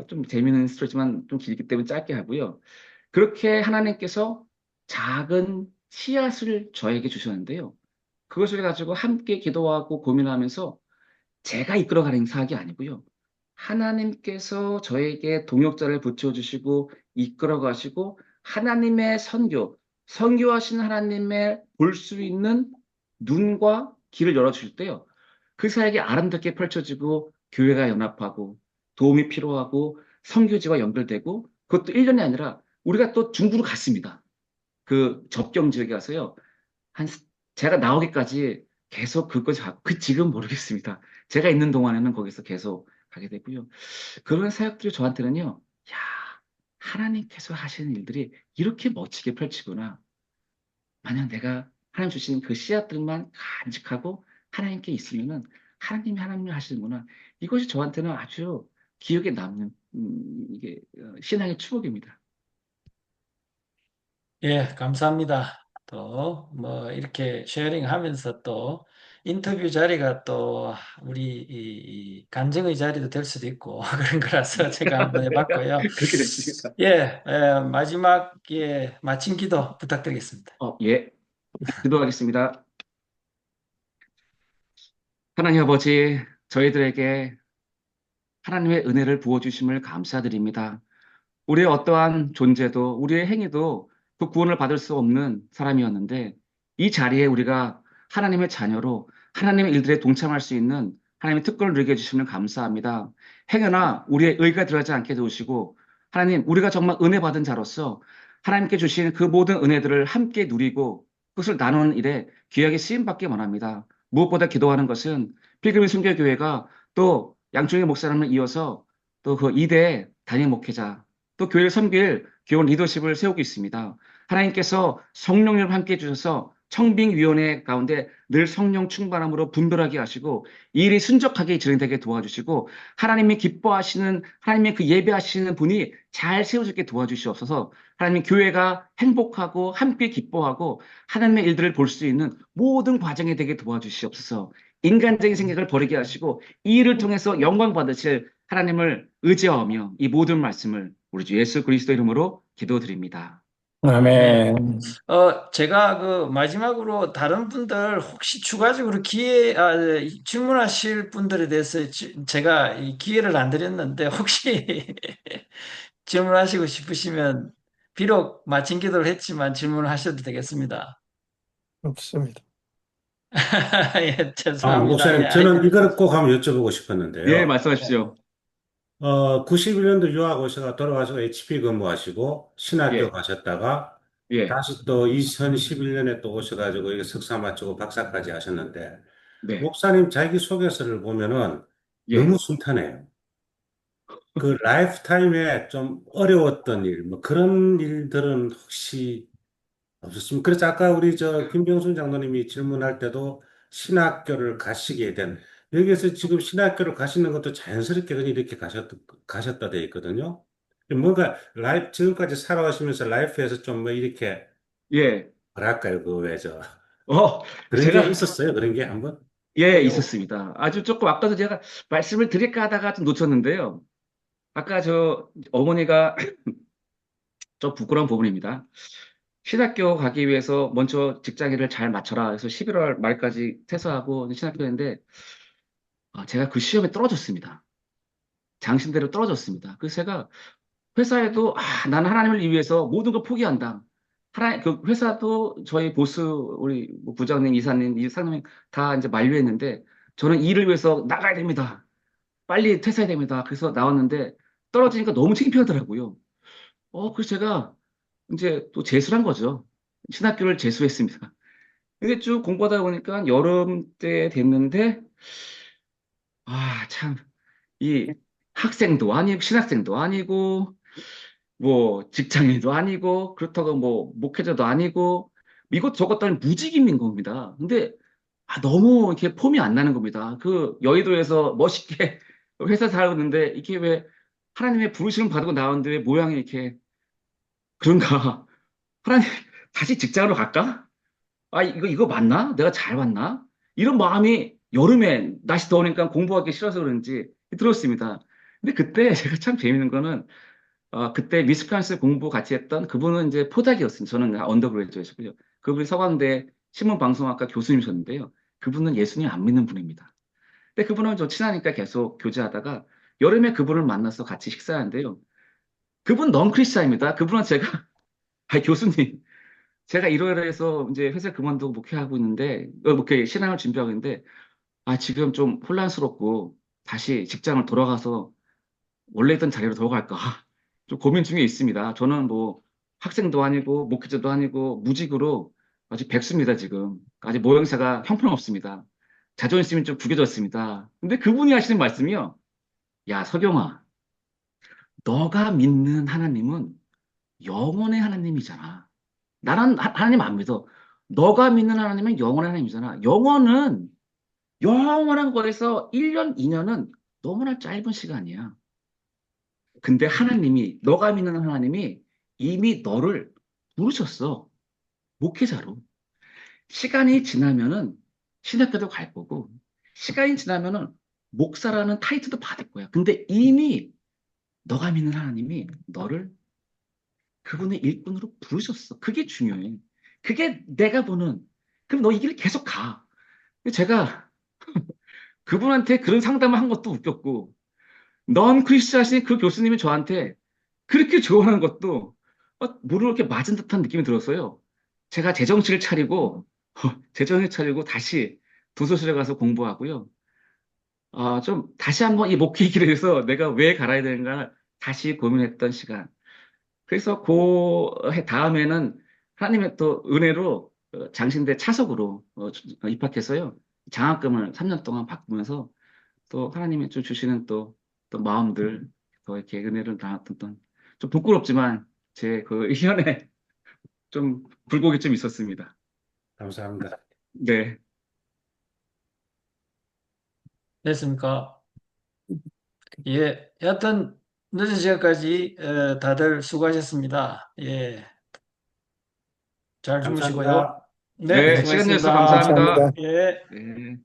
[SPEAKER 1] 좀 재미있는 스토리지만 좀 길기 때문에 짧게 하고요. 그렇게 하나님께서 작은 씨앗을 저에게 주셨는데요. 그것을 가지고 함께 기도하고 고민하면서 제가 이끌어가는 사역이 아니고요. 하나님께서 저에게 동역자를 붙여주시고 이끌어 가시고 하나님의 선교하신 하나님의 볼 수 있는 눈과 길을 열어주실 때요. 그 사역이 아름답게 펼쳐지고 교회가 연합하고 도움이 필요하고 선교지와 연결되고 그것도 1년이 아니라 우리가 또 중부로 갔습니다. 그 접경 지역에 가서요. 한 제가 나오기까지 계속 그것이 지금 모르겠습니다. 제가 있는 동안에는 거기서 계속 가게 되고요. 그런 사역들이 저한테는요, 야, 하나님께서 하시는 일들이 이렇게 멋지게 펼치구나. 만약 내가 하나님 주신 그 씨앗들만 간직하고 하나님께 있으면은 하나님이 하시는구나. 이것이 저한테는 아주 기억에 남는 이게 신앙의 추억입니다.
[SPEAKER 4] 예, 감사합니다. 또, 뭐, 이렇게 쉐어링 하면서 또, 인터뷰 자리가 또, 우리, 간증의 자리도 될 수도 있고, 그런 거라서 제가 한번 해봤고요.
[SPEAKER 1] 그렇게 됐습니다.
[SPEAKER 4] 예, 마지막에 마친 기도 부탁드리겠습니다.
[SPEAKER 1] 예, 기도하겠습니다. 하나님 아버지, 저희들에게 하나님의 은혜를 부어주심을 감사드립니다. 우리의 어떠한 존재도, 우리의 행위도 그 구원을 받을 수 없는 사람이었는데, 이 자리에 우리가 하나님의 자녀로 하나님의 일들에 동참할 수 있는 하나님의 특권을 누리게 해주시면 감사합니다. 행여나 우리의 의가 들어가지 않게 도우시고, 하나님, 우리가 정말 은혜 받은 자로서 하나님께 주신 그 모든 은혜들을 함께 누리고 그것을 나누는 일에 귀하게 쓰임받기 원합니다. 무엇보다 기도하는 것은 필그림 순교교회가 또 양충의 목사님을 이어서 또 그 2대 단임 목회자, 또 교회를 섬길 교원 리더십을 세우고 있습니다. 하나님께서 성령님을 함께 해주셔서 청빙위원회 가운데 늘 성령 충만함으로 분별하게 하시고 이 일이 순적하게 진행되게 도와주시고 하나님이 기뻐하시는 하나님의 그 예배하시는 분이 잘 세워지게 도와주시옵소서. 하나님 교회가 행복하고 함께 기뻐하고 하나님의 일들을 볼 수 있는 모든 과정이 되게 도와주시옵소서. 인간적인 생각을 버리게 하시고 이 일을 통해서 영광 받으실 하나님을 의지하며 이 모든 말씀을 우리 주 예수 그리스도 이름으로 기도드립니다.
[SPEAKER 2] 아멘.
[SPEAKER 4] 제가 그 마지막으로 다른 분들 혹시 추가적으로 질문하실 분들에 대해서 제가 이 기회를 안 드렸는데 혹시 질문하시고 싶으시면 비록 마친 기도를 했지만 질문을 하셔도 되겠습니다.
[SPEAKER 2] 없습니다.
[SPEAKER 4] 예, 죄송합니다.
[SPEAKER 5] 목사님,
[SPEAKER 4] 예,
[SPEAKER 5] 저는 이걸 꼭 한번 여쭤보고
[SPEAKER 1] 예,
[SPEAKER 5] 싶었는데요.
[SPEAKER 1] 말씀하십시오.
[SPEAKER 5] 91년도 유학 오셔가 돌아와서 HP 근무하시고 신학교
[SPEAKER 1] 예,
[SPEAKER 5] 가셨다가
[SPEAKER 1] 예,
[SPEAKER 5] 다시 또 2011년에 또 오셔가지고 이게 석사 마치고 박사까지 하셨는데
[SPEAKER 1] 네,
[SPEAKER 5] 목사님 자기소개서를 보면은
[SPEAKER 1] 예.
[SPEAKER 5] 너무 순탄해요. 그 라이프타임에 좀 어려웠던 일, 뭐 그런 일들은 혹시 없었습니까? 그래서 아까 우리 저 김병순 장로님이 질문할 때도 신학교를 가시게 된, 여기에서 지금 신학교를 가시는 것도 자연스럽게 그냥 이렇게 가셨다 돼 있거든요. 뭔가 지금까지 살아오시면서 라이프에서 좀 뭐 이렇게,
[SPEAKER 1] 예.
[SPEAKER 5] 뭐랄까요, 그 왜
[SPEAKER 1] 어,
[SPEAKER 5] 그런 게
[SPEAKER 1] 제가,
[SPEAKER 5] 있었어요? 그런 게 한번?
[SPEAKER 1] 예, 있었습니다. 아주 조금 아까도 제가 말씀을 드릴까 하다가 좀 놓쳤는데요. 아까 저 어머니가 좀 부끄러운 부분입니다. 신학교 가기 위해서 먼저 직장일을 잘 맞춰라 해서 11월 말까지 퇴사하고 신학교 했는데, 제가 그 시험에 떨어졌습니다. 장신대로 떨어졌습니다. 그래서 제가 회사에도 나는 하나님을 위해서 모든 걸 포기한다. 그 회사도 저희 보스 우리 뭐 부장님, 이사님, 이사님 다 이제 만류했는데 저는 일을 위해서 나가야 됩니다. 빨리 퇴사해야 됩니다. 그래서 나왔는데 떨어지니까 너무 창피하더라고요. 그래서 제가 이제 또 재수를 한 거죠. 신학교를 재수했습니다. 근데 쭉 공부하다 보니까 여름 때 됐는데 참 이 학생도 아니고 신학생도 아니고 뭐 직장인도 아니고 그렇다고 뭐 목회자도 아니고 이것 저것 따위 무직인인 겁니다. 근데 너무 이렇게 폼이 안 나는 겁니다. 그 여의도에서 멋있게 회사 살았는데 이게 왜 하나님의 부르심을 받고 나왔는데 왜 모양이 이렇게 그런가? 하나님 다시 직장으로 갈까? 이거 맞나? 내가 잘 왔나? 이런 마음이 여름에 날씨 더우니까 공부하기 싫어서 그런지 들었습니다. 근데 그때 제가 참 재밌는 거는 그때 미스칸스 공부 같이 했던 그분은 이제 포닥이었습니다. 저는 언더그레이드였고요. 그분이 서강대 신문방송학과 교수님이셨는데요. 그분은 예수님 안 믿는 분입니다. 근데 그분은 좀 친하니까 계속 교제하다가 여름에 그분을 만나서 같이 식사하는데요. 그분 넌 크리스찬입니다. 그분은 제가 교수님 제가 이러이러해서 이제 회사 그만두고 목회하고 있는데 목회 신앙을 준비하고 있는데 지금 좀 혼란스럽고 다시 직장을 돌아가서 원래 있던 자리로 돌아갈까 좀 고민 중에 있습니다. 저는 뭐 학생도 아니고 목회자도 아니고 무직으로 아직 백수입니다, 지금. 아직 모양새가 형편없습니다. 자존심이 좀 구겨졌습니다. 근데 그분이 하시는 말씀이요. 야, 석영아, 너가 믿는 하나님은 영원의 하나님이잖아. 나는 하나님 안 믿어. 너가 믿는 하나님은 영원의 하나님이잖아. 영원한 거에서 1년, 2년은 너무나 짧은 시간이야. 근데 너가 믿는 하나님이 이미 너를 부르셨어. 목회자로. 시간이 지나면은 신학교도 갈 거고, 시간이 지나면은 목사라는 타이틀도 받을 거야. 근데 이미 너가 믿는 하나님이 너를 그분의 일꾼으로 부르셨어. 그게 중요해. 그게 내가 보는, 그럼 너 이 길을 계속 가. 제가 그분한테 그런 상담을 한 것도 웃겼고, 넌 크리스천이신 그 교수님이 저한테 그렇게 조언한 것도 뭐를 이렇게 맞은 듯한 느낌이 들었어요. 제가 제정신을 차리고 다시 도서실에 가서 공부하고요. 좀 다시 한번 이 목회 길에 대해서 내가 왜 갈아야 되는가 다시 고민했던 시간. 그래서 해 다음에는 하나님의 또 은혜로 장신대 차석으로 입학해서요. 장학금을 3년 동안 받으면서 또 하나님이 좀 주시는 또 마음들, 더 이렇게 은혜를 나눴던 좀 부끄럽지만 제 그 1년에 좀 굴곡이 좀 있었습니다.
[SPEAKER 5] 감사합니다.
[SPEAKER 1] 네.
[SPEAKER 4] 됐습니까? 예, 여하튼 늦은 시간까지 다들 수고하셨습니다. 예, 잘 주무시고요.
[SPEAKER 5] 감사합니다.
[SPEAKER 4] 네,
[SPEAKER 1] 네, 시간 내주셔서
[SPEAKER 4] 수고하셨습니다.
[SPEAKER 1] 감사합니다.
[SPEAKER 2] 감사합니다.
[SPEAKER 4] 예.
[SPEAKER 1] 네.